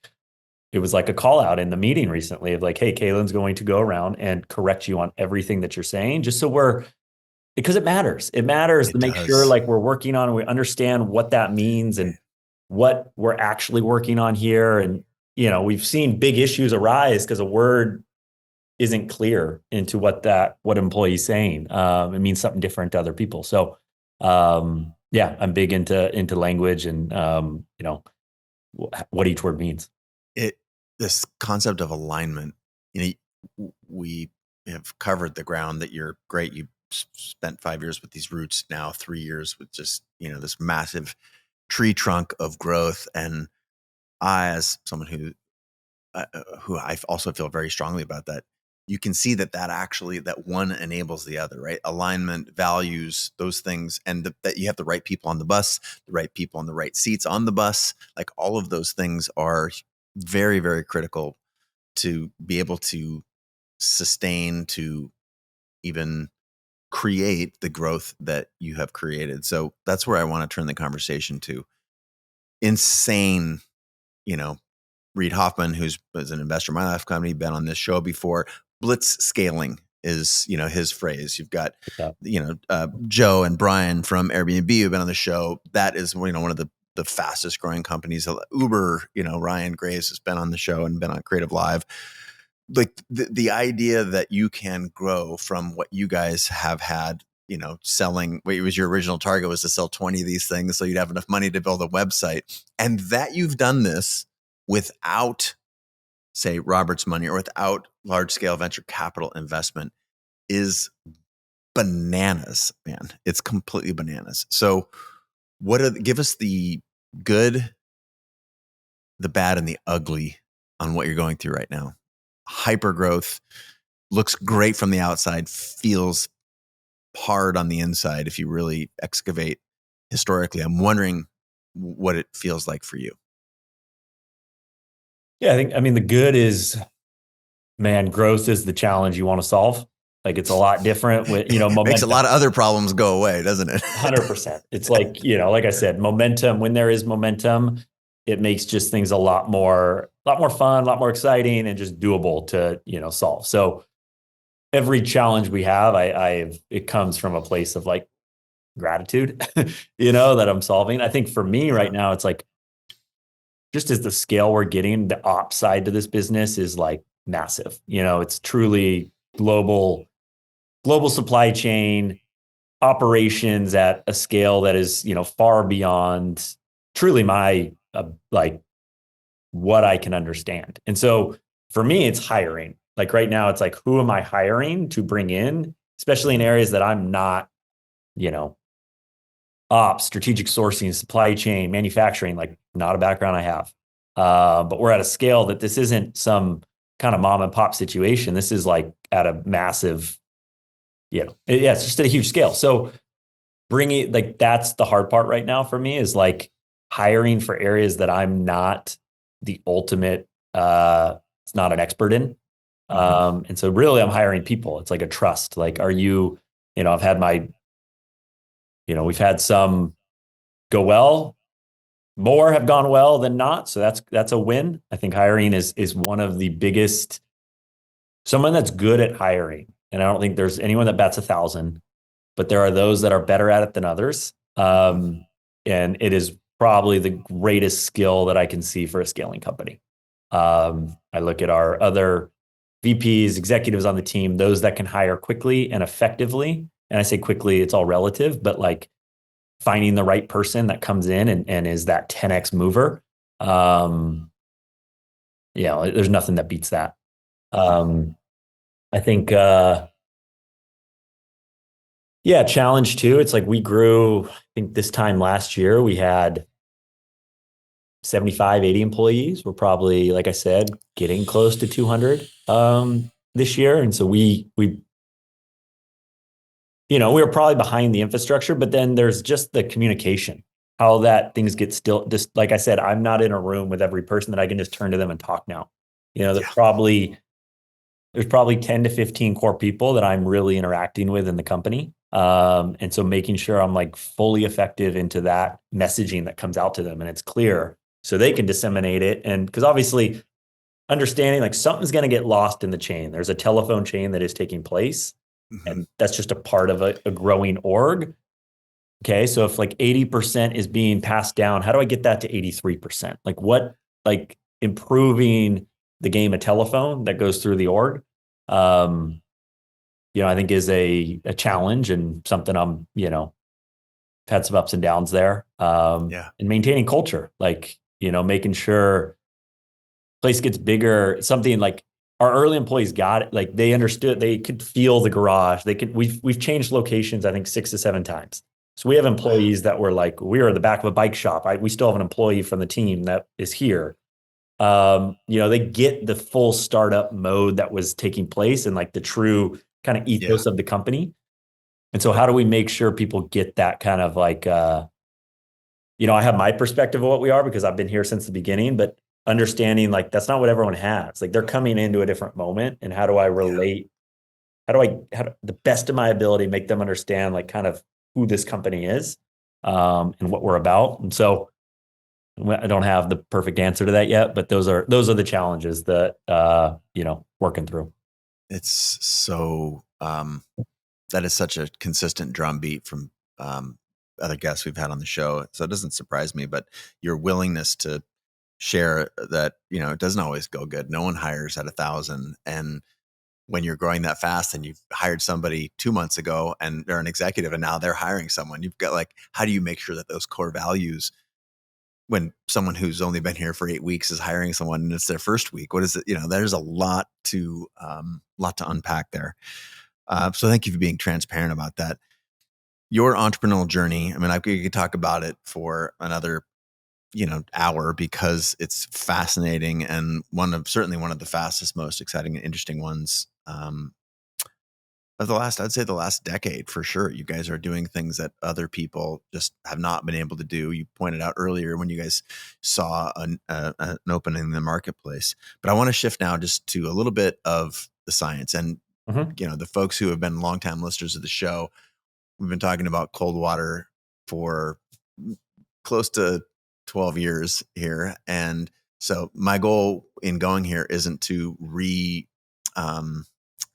it was like a call out in the meeting recently of like, hey, Kaylin's going to go around and correct you on everything that you're saying, just so because it matters. It matters to make sure like we're working on, and we understand what that means and what we're actually working on here. And, we've seen big issues arise because a word isn't clear into what employee's saying. It means something different to other people. So, I'm big into language and, what each word means. This concept of alignment, we have covered the ground that you're great. You spent 5 years with these roots, now 3 years with just, this massive tree trunk of growth. And I, as someone who I also feel very strongly about that, you can see that actually, that one enables the other, right? Alignment, values, those things, and that you have the right people on the bus, the right people on the right seats on the bus. Like all of those things are very, very critical to be able to sustain, to even create the growth that you have created. So that's where I want to turn the conversation to. Insane, Reid Hoffman, who's an investor in my life company, been on this show before. Blitz scaling is, his phrase. You've got, Joe and Brian from Airbnb who've been on the show. That is, one of the fastest growing companies. Uber, Ryan Graves has been on the show and been on Creative Live. Like the idea that you can grow from what you guys have had, selling, what was your original target was to sell 20 of these things so you'd have enough money to build a website, and that you've done this without, say, Robert's money or without large scale venture capital investment is bananas, man. It's completely bananas. So give us the good, the bad, and the ugly on what you're going through right now. Hyper growth looks great from the outside, feels hard on the inside if you really excavate historically. I'm wondering what it feels like for you. Yeah, I mean, the good is, man, growth is the challenge you want to solve. Like, it's a lot different with, momentum. Makes a lot of other problems go away, doesn't it? 100%. It's like, like I said, momentum, when there is momentum, it makes just things a lot more fun, a lot more exciting, and just doable to, solve. So every challenge we have, it comes from a place of like gratitude, that I'm solving. I think for me right now, it's like, just as the scale we're getting, the ops side to this business is like massive. It's truly global supply chain operations at a scale that is, far beyond truly my like what I can understand. And so for me, it's hiring. Like right now, it's like, who am I hiring to bring in, especially in areas that I'm not, ops, strategic sourcing, supply chain, manufacturing, like not a background I have. But we're at a scale that this isn't some kind of mom and pop situation. This is like at a massive, it's just a huge scale. So bringing, like, that's the hard part right now for me, is like hiring for areas that I'm not the ultimate, it's not an expert in. And so really I'm hiring people. It's like a trust. Like, are you, I've had we've had some go well, more have gone well than not. So that's a win. I think hiring is one of the biggest, someone that's good at hiring. And I don't think there's anyone that bats 1,000, but there are those that are better at it than others. And it is probably the greatest skill that I can see for a scaling company. I look at our other VPs, executives on the team, those that can hire quickly and effectively. And I say quickly, it's all relative, but like finding the right person that comes in and is that 10x mover. There's nothing that beats that. I think, challenge too. It's like we grew, I think this time last year, we had 75, 80 employees. We're probably, like I said, getting close to 200 this year. And so we were probably behind the infrastructure, but then there's just the communication, how that things get still, just like I said, I'm not in a room with every person that I can just turn to them and talk now. There's probably 10 to 15 core people that I'm really interacting with in the company. And so making sure I'm like fully effective into that messaging that comes out to them and it's clear so they can disseminate it. And because obviously understanding like something's going to get lost in the chain. There's a telephone chain that is taking place. And that's just a part of a growing org. Okay. So if like 80% is being passed down, how do I get that to 83%? Like improving the game of telephone that goes through the org, I think is a challenge and something I'm, had some ups and downs there. And maintaining culture, like, making sure place gets bigger, something like our early employees got it. Like they understood, they could feel the garage. We've changed locations, I think 6 to 7 times. So we have employees that were like, we are at the back of a bike shop. We still have an employee from the team that is here. They get the full startup mode that was taking place and like the true kind of ethos of the company. And so how do we make sure people get that kind of like, I have my perspective of what we are because I've been here since the beginning, but understanding like, that's not what everyone has. Like they're coming into a different moment. And how do I relate? How do the best of my ability, make them understand like kind of who this company is, and what we're about. And so I don't have the perfect answer to that yet, but those are the challenges that, working through. It's so, that is such a consistent drumbeat from other guests we've had on the show. So it doesn't surprise me, but your willingness to share that, it doesn't always go good. No one hires at 1,000. And when you're growing that fast and you've hired somebody 2 months ago and they're an executive and now they're hiring someone, you've got like, how do you make sure that those core values, when someone who's only been here for 8 weeks is hiring someone and it's their first week, what is it? There's a lot to unpack there. So thank you for being transparent about that. Your entrepreneurial journey, I mean, I could talk about it for another, hour, because it's fascinating and certainly one of the fastest, most exciting and interesting ones of the last decade for sure. You guys are doing things that other people just have not been able to do. You pointed out earlier when you guys saw an opening in the marketplace. But I want to shift now just to a little bit of the science. And, the folks who have been longtime listeners of the show, we've been talking about cold water for close to 12 years here. And so my goal in going here isn't to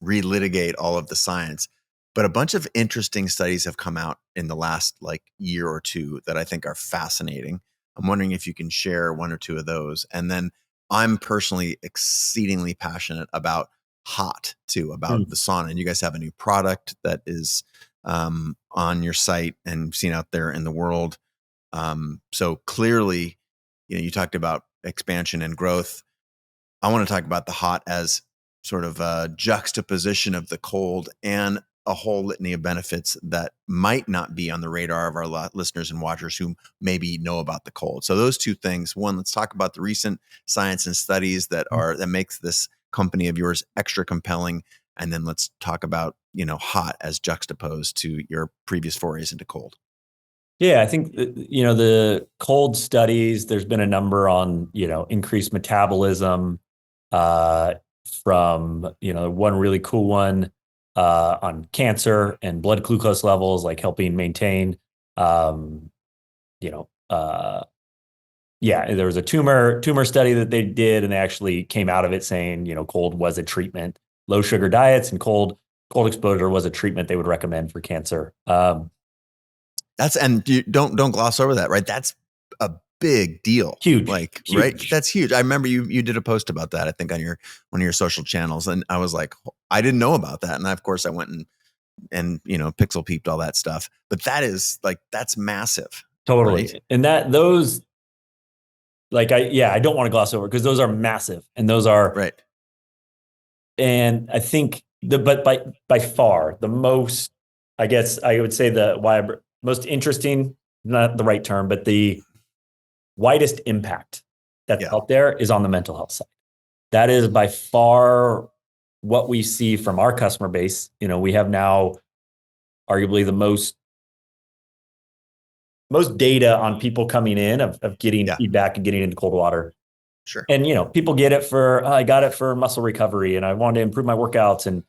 relitigate all of the science, but a bunch of interesting studies have come out in the last year or two that I think are fascinating. I'm wondering if you can share one or two of those. And then I'm personally exceedingly passionate about hot too, about the sauna. And you guys have a new product that is on your site and seen out there in the world. So clearly, you talked about expansion and growth. I want to talk about the hot as sort of a juxtaposition of the cold and a whole litany of benefits that might not be on the radar of our listeners and watchers who maybe know about the cold. So those two things. One, let's talk about the recent science and studies that makes this company of yours extra compelling. And then let's talk about, hot as juxtaposed to your previous forays into cold. Yeah, I think, the cold studies, there's been a number on, increased metabolism, from, one really cool one on cancer and blood glucose levels, like helping maintain, there was a tumor study that they did, and they actually came out of it saying, cold was a treatment. Low sugar diets and cold exposure was a treatment they would recommend for cancer. And you don't gloss over that, right? That's a big deal. Huge. Huge. Right? That's huge. I remember you did a post about that, I think, on one of your social channels. And I was like, I didn't know about that. And of course I went and pixel peeped all that stuff. But that's massive. Totally. Right? And I don't want to gloss over, because those are massive, and those are right. And I think but by far the most, I guess I would say most interesting, not the right term, but the widest impact that's out there is on the mental health side. That is by far what we see from our customer base. We have now arguably the most data on people coming in of getting feedback and getting into cold water. Sure. And, people get it I got it for muscle recovery, and I wanted to improve my workouts and,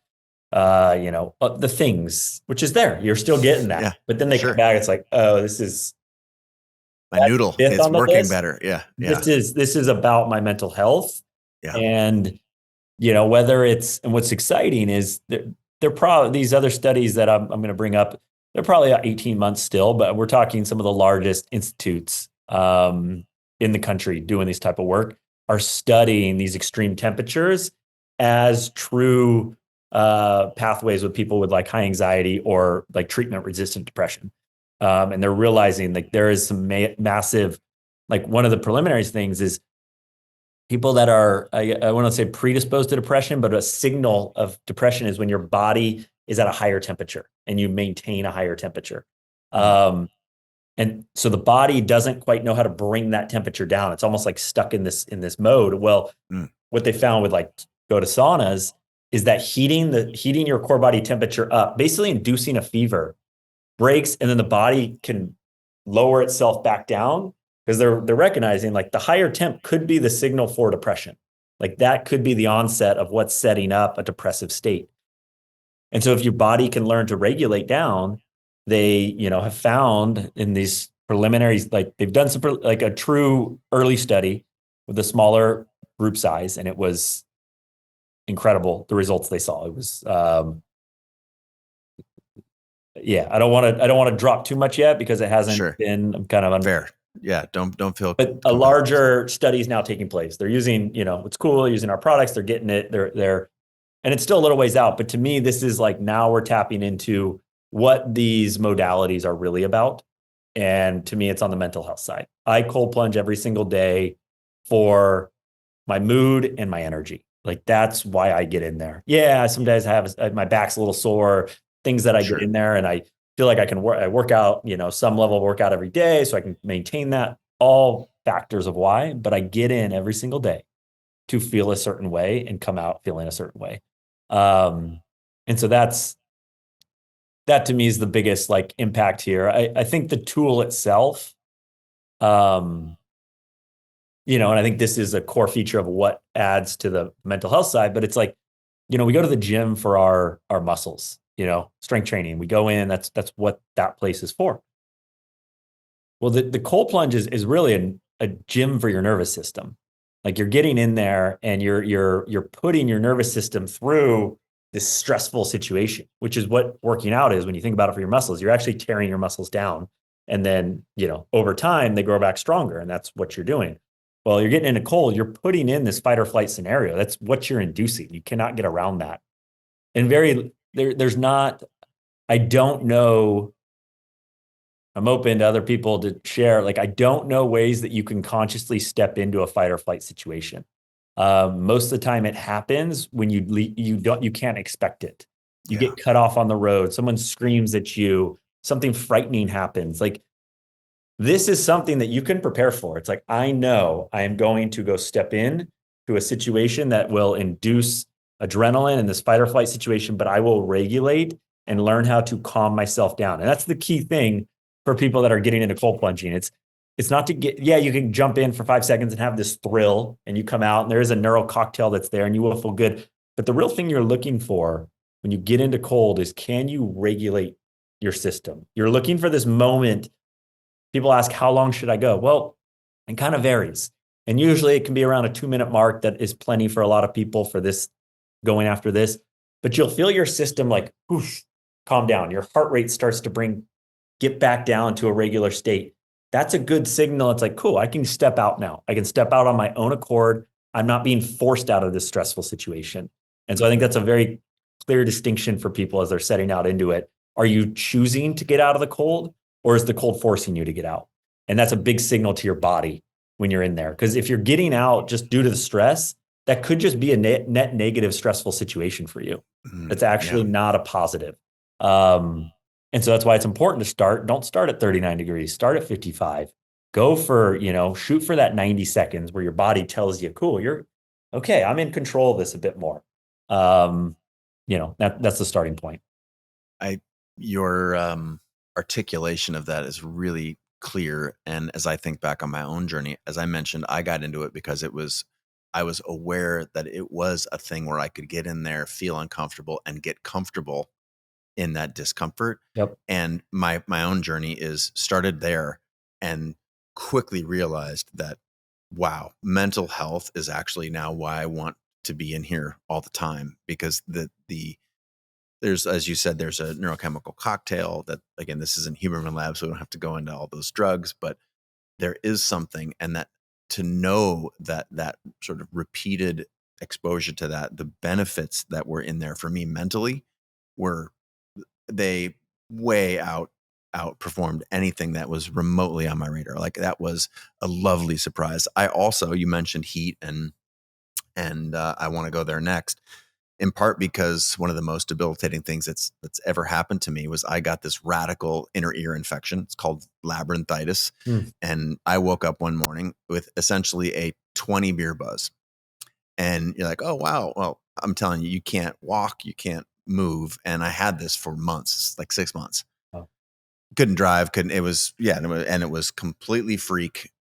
the things, which is there. You're still getting that. Yeah, but then they come back, it's like, oh, this is my noodle. It's working better. Yeah. This is about my mental health. Yeah. And, whether it's, and what's exciting is they're probably, these other studies that I'm going to bring up, they're probably 18 months still, but we're talking some of the largest institutes in the country doing this type of work are studying these extreme temperatures as true pathways with people with high anxiety or treatment resistant depression. And they're realizing there is some massive, one of the preliminary things is people that are, I want to say predisposed to depression, but a signal of depression is when your body is at a higher temperature and you maintain a higher temperature. And so the body doesn't quite know how to bring that temperature down. It's almost stuck in this mode. Well, what they found with go to saunas is that heating your core body temperature up, basically inducing a fever, breaks, and then the body can lower itself back down, because they're recognizing the higher temp could be the signal for depression. That could be the onset of what's setting up a depressive state. And so if your body can learn to regulate down, they, have found in these preliminaries, they've done some, a true early study with a smaller group size, and it was incredible, the results they saw. It was, I don't want to drop too much yet, because it hasn't been, I'm kind of fair. Yeah. Don't feel, but a larger study is now taking place. They're using, it's cool, they're using our products, they're getting it, they're, and it's still a little ways out. But to me, this is now we're tapping into what these modalities are really about. And to me, it's on the mental health side. I cold plunge every single day for my mood and my energy. Like that's why I get in there. Yeah, some days I have my back's a little sore, things that I get Sure. in there and I feel like I can work, I work out, some level of workout every day so I can maintain that. All factors of why, but I get in every single day to feel a certain way and come out feeling a certain way. Um, and so that to me is the biggest like impact here. I think the tool itself, um, and I think this is a core feature of what adds to the mental health side, but it's like, we go to the gym for our muscles, strength training. We go in, that's what that place is for. Well, the cold plunge is really a gym for your nervous system. Like you're getting in there and you're putting your nervous system through this stressful situation, which is what working out is when you think about it for your muscles. You're actually tearing your muscles down. And then, over time they grow back stronger. And that's what you're doing. Well, you're getting into cold, you're putting in this fight or flight scenario. That's what you're inducing. You cannot get around that. And there's not, I don't know. I'm open to other people to share. Like, I don't know ways that you can consciously step into a fight or flight situation. Most of the time it happens when you can't expect it. You Yeah. get cut off on the road. Someone screams at you. Something frightening happens. Like this is something that you can prepare for. It's like, I know I am going to go step in to a situation that will induce adrenaline in this fight or flight situation, but I will regulate and learn how to calm myself down. And that's the key thing for people that are getting into cold plunging. It's not to get, yeah, you can jump in for 5 seconds and have this thrill and you come out and there is a neural cocktail that's there and you will feel good. But the real thing you're looking for when you get into cold is, can you regulate your system? You're looking for this moment. People ask, how long should I go? Well, it kind of varies. And usually it can be around a 2-minute mark. That is plenty for a lot of people for this, going after this. But you'll feel your system like, whoosh, calm down. Your heart rate starts to get back down to a regular state. That's a good signal. It's like, cool, I can step out now. I can step out on my own accord. I'm not being forced out of this stressful situation. And so I think that's a very clear distinction for people as they're setting out into it. Are you choosing to get out of the cold, or is the cold forcing you to get out? And that's a big signal to your body when you're in there. Because if you're getting out just due to the stress, that could just be a net negative, stressful situation for you. It's actually not a positive. And so that's why it's important to don't start at 39 degrees, start at 55. Go for, shoot for that 90 seconds where your body tells you, cool, you're okay, I'm in control of this a bit more. That's the starting point. Your articulation of that is really clear. And as I think back on my own journey, as I mentioned, I got into it because I was aware that it was a thing where I could get in there, feel uncomfortable, and get comfortable in that discomfort. Yep. And my own journey is started there and quickly realized that, wow, mental health is actually now why I want to be in here all the time, because there's, as you said, there's a neurochemical cocktail that, again, this is in human lab, so we don't have to go into all those drugs, but there is something, and that to know that sort of repeated exposure to that, the benefits that were in there for me mentally they way outperformed anything that was remotely on my radar. Like that was a lovely surprise. I also, you mentioned heat and I want to go there next, in part because one of the most debilitating things that's ever happened to me was I got this radical inner ear infection. It's called labyrinthitis. And I woke up one morning with essentially a 20 beer buzz. And you're like, oh, wow. Well, I'm telling you, you can't walk, you can't move. And I had this for months, like 6 months. Oh. Couldn't drive, it was completely freak.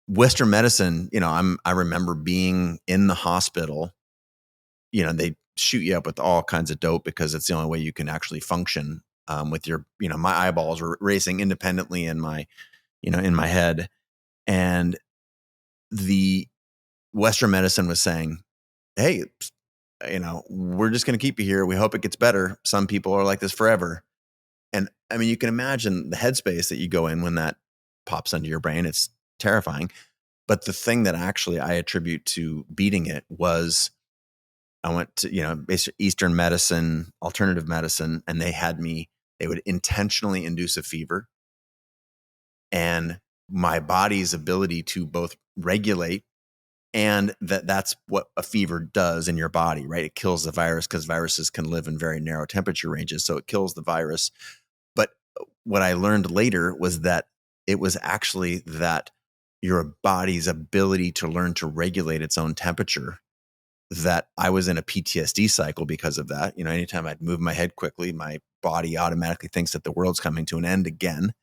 Western medicine, I remember being in the hospital. They shoot you up with all kinds of dope because it's the only way you can actually function with your, my eyeballs were racing independently in my head. And the Western medicine was saying, hey, we're just going to keep you here. We hope it gets better. Some people are like this forever. And I mean, you can imagine the headspace that you go in when that pops into your brain. It's terrifying. But the thing that actually I attribute to beating it was I went to, basic Eastern medicine, alternative medicine, and they would intentionally induce a fever. And my body's ability to both regulate and that's what a fever does in your body, right? It kills the virus because viruses can live in very narrow temperature ranges. So it kills the virus. But what I learned later was that it was actually that your body's ability to learn to regulate its own temperature, that I was in a PTSD cycle because of that. You know, anytime I'd move my head quickly, my body automatically thinks that the world's coming to an end again.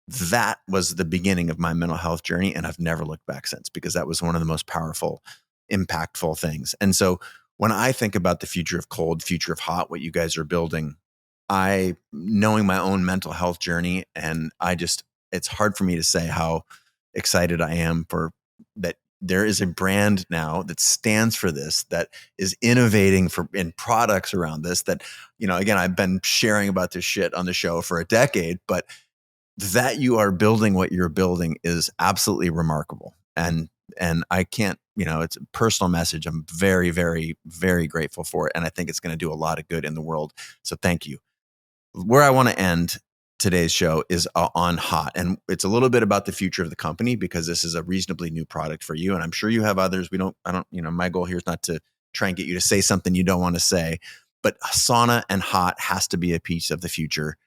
That was the beginning of my mental health journey. And I've never looked back since, because that was one of the most powerful, impactful things. And so when I think about the future of cold, future of hot, what you guys are building, knowing my own mental health journey, and it's hard for me to say how excited I am for that. There is a brand now that stands for this, that is innovating in products around this, that, you know, again, I've been sharing about this shit on the show for a decade, but that you are building what you're building is absolutely remarkable. And I can't, you know, it's a personal message. I'm very, very, very grateful for it. And I think it's going to do a lot of good in the world. So thank you. Where I want to end today's show is on hot. And it's a little bit about the future of the company, because this is a reasonably new product for you. And I'm sure you have others. My goal here is not to try and get you to say something you don't want to say, but sauna and hot has to be a piece of the future.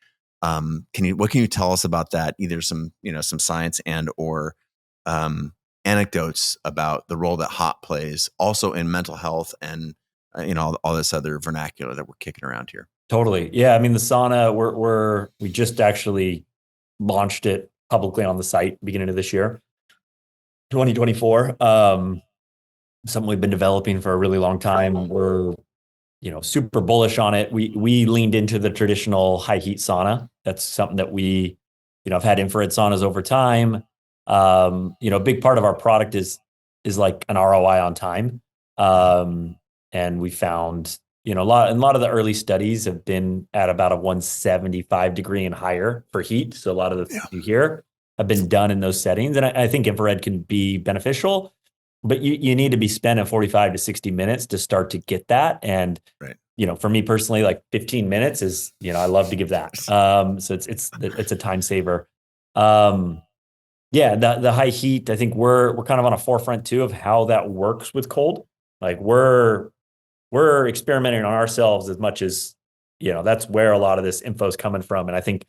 What can you tell us about that? Either some science or anecdotes about the role that hot plays also in mental health and, all this other vernacular that we're kicking around here. Totally. Yeah. I mean, the sauna, we just actually launched it publicly on the site beginning of this year, 2024. Something we've been developing for a really long time. We're, super bullish on it. We leaned into the traditional high heat sauna. That's something that we, I've had infrared saunas over time. A big part of our product is like an ROI on time. And we found, a lot of the early studies have been at about a 175 degree and higher for heat. So a lot of the things you hear have been done in those settings. And I think infrared can be beneficial, but you need to be spending 45 to 60 minutes to start to get that. And, right. For me personally, like 15 minutes is, I love to give that. So it's a time saver. The high heat, I think we're kind of on a forefront too of how that works with cold. Like we're experimenting on ourselves as much as, that's where a lot of this info is coming from. And I think,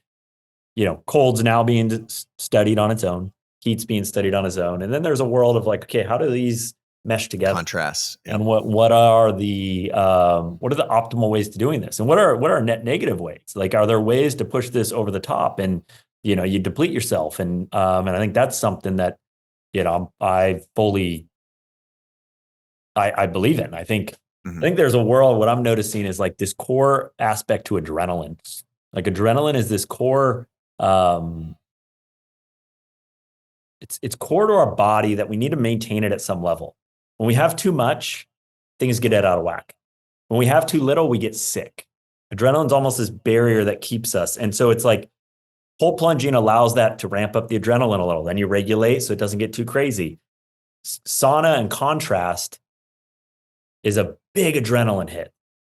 cold's now being studied on its own, heat's being studied on its own. And then there's a world of like, okay, how do these mesh together? Contrasts. Yep. And what are the optimal ways to doing this? And what are net negative ways? Like, are there ways to push this over the top and, you deplete yourself? And I think that's something that, I believe in. I think there's a world, what I'm noticing is like this core aspect to adrenaline. Like adrenaline is this core, it's core to our body that we need to maintain it at some level. When we have too much, things get out of whack. When we have too little, we get sick. Adrenaline's almost this barrier that keeps us. And so it's like cold plunging allows that to ramp up the adrenaline a little. Then you regulate so it doesn't get too crazy. Sauna, in contrast, is a big adrenaline hit.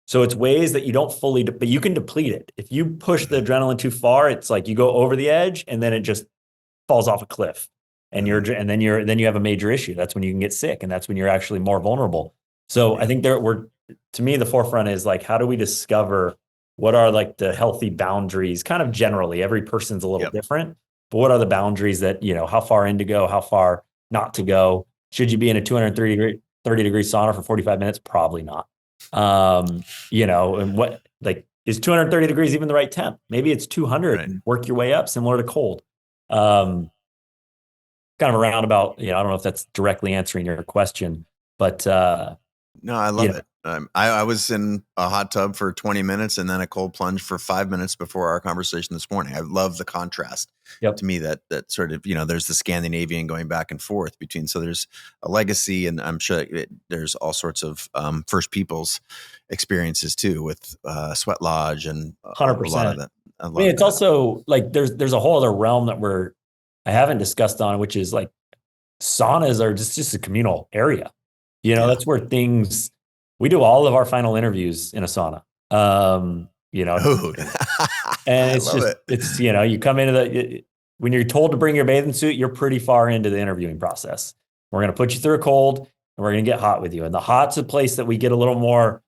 So it's ways that you don't fully, but you can deplete it. If you push the adrenaline too far, it's like you go over the edge and then it just falls off a cliff. And then you have a major issue. That's when you can get sick, and that's when you're actually more vulnerable. So I think to me, the forefront is like, how do we discover what are like the healthy boundaries? Kind of generally, every person's a little different, but what are the boundaries that, how far in to go, how far not to go? Should you be in a 230 degree sauna for 45 minutes? Probably not. And what, like, is 230 degrees even the right temp? Maybe it's 200 and work your way up, similar to cold. Kind of a roundabout, I don't know if that's directly answering your question, but no, I love it. I was in a hot tub for 20 minutes and then a cold plunge for 5 minutes before our conversation this morning. I love the contrast. To me, that sort of, there's the Scandinavian going back and forth between, so there's a legacy, and I'm sure there's all sorts of First Peoples experiences too with Sweat Lodge and 100%. A lot of that. It's also like there's a whole other realm that I haven't discussed on, which is like saunas are just a communal area. That's where we do all of our final interviews in a sauna. And it's you come into when you're told to bring your bathing suit, you're pretty far into the interviewing process. We're going to put you through a cold and we're going to get hot with you. And the hot's a place that we get a little more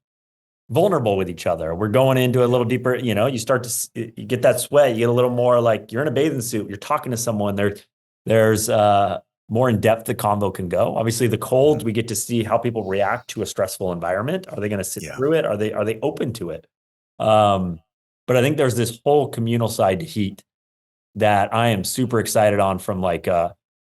vulnerable with each other. We're going into a little deeper, you start to, you get that sweat, you get a little more like you're in a bathing suit, you're talking to someone there's more in depth the convo can go. Obviously the colds, we get to see how people react to a stressful environment. Are they going to sit through it? Are they open to it? But I think there's this whole communal side to heat that I am super excited on from like,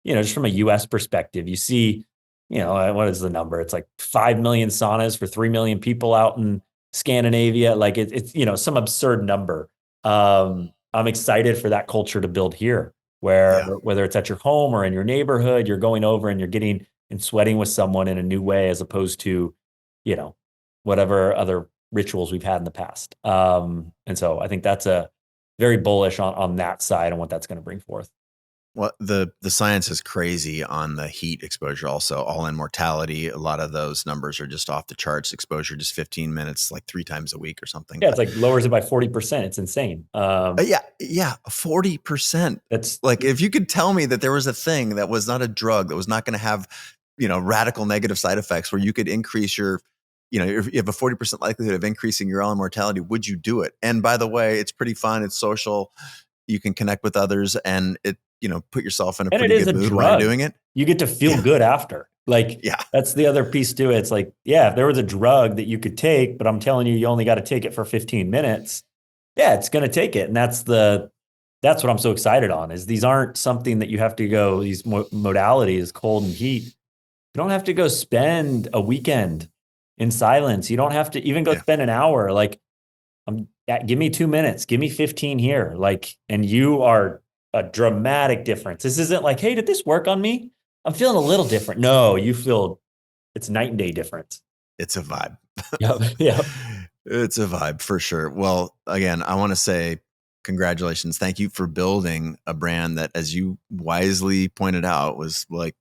just from a US perspective. You see, what is the number? It's like 5 million saunas for 3 million people out in Scandinavia. Like it's some absurd number. I'm excited for that culture to build here, where whether it's at your home or in your neighborhood, you're going over and you're getting and sweating with someone in a new way, as opposed to, whatever other rituals we've had in the past. And so I think that's a very bullish on that side and what that's going to bring forth. Well, the science is crazy on the heat exposure also, all in mortality. A lot of those numbers are just off the charts. Exposure just 15 minutes, like 3 times a week or something. Yeah, it's like lowers it by 40%. It's insane. Yeah, 40%. That's like, if you could tell me that there was a thing that was not a drug, that was not going to have, radical negative side effects, where you could increase your, if you have a 40% likelihood of increasing your own mortality, would you do it? And by the way, it's pretty fun. It's social. You can connect with others, and it, put yourself in a pretty good mood while you're doing it. You get to feel good after. Like, that's the other piece to it. It's like, if there was a drug that you could take, but I'm telling you, you only got to take it for 15 minutes. Yeah, it's going to take it. And that's what I'm so excited on, is these aren't something that you have to go, these modalities, cold and heat. You don't have to go spend a weekend in silence. You don't have to even go spend an hour. Like, give me 2 minutes, give me 15 here. Like, and you are a dramatic difference. This isn't like, hey, did this work on me? I'm feeling a little different. No, you feel it's night and day difference. It's a vibe. Yep. It's a vibe for sure. Well, again, I want to say congratulations. Thank you for building a brand that, as you wisely pointed out, was like,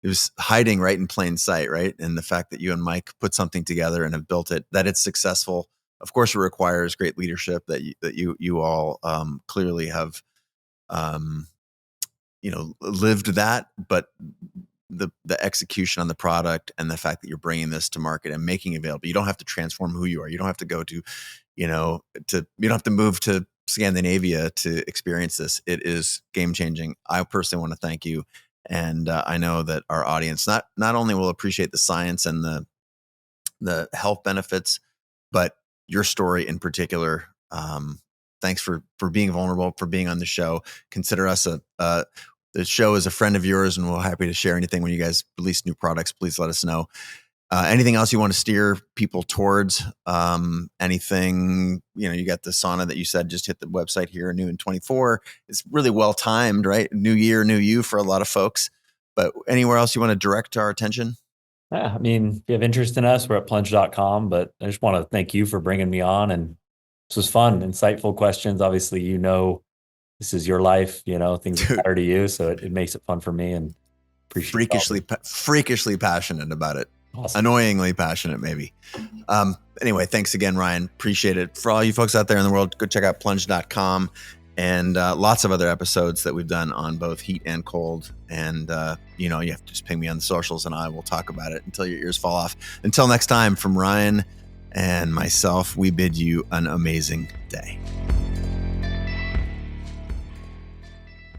it was hiding right in plain sight, right? And the fact that you and Mike put something together and have built it, that it's successful. Of course, it requires great leadership that you all clearly have lived that, but the execution on the product and the fact that you're bringing this to market and making it available, you don't have to transform who you are. You don't have to go to, you don't have to move to Scandinavia to experience this. It is game changing. I personally want to thank you. And I know that our audience not only will appreciate the science and the health benefits, but your story in particular. Thanks for being vulnerable, for being on the show. Consider us the show is a friend of yours, and we're happy to share anything when you guys release new products. Please let us know. Anything else you want to steer people towards? Anything, you got the sauna that you said just hit the website here, new in 24. It's really well timed, right? New year, new you for a lot of folks. But anywhere else you want to direct our attention? Yeah, I mean, if you have interest in us, we're at plunge.com. But I just want to thank you for bringing me on, and this was fun, insightful questions. Obviously, this is your life, things matter to you. So it makes it fun for me, and appreciate freakishly passionate about it. Awesome. Annoyingly passionate, maybe. Anyway, thanks again, Ryan. Appreciate it. For all you folks out there in the world, go check out plunge.com and lots of other episodes that we've done on both heat and cold. And, you have to just ping me on the socials and I will talk about it until your ears fall off. Until next time, from Ryan and myself, we bid you an amazing day.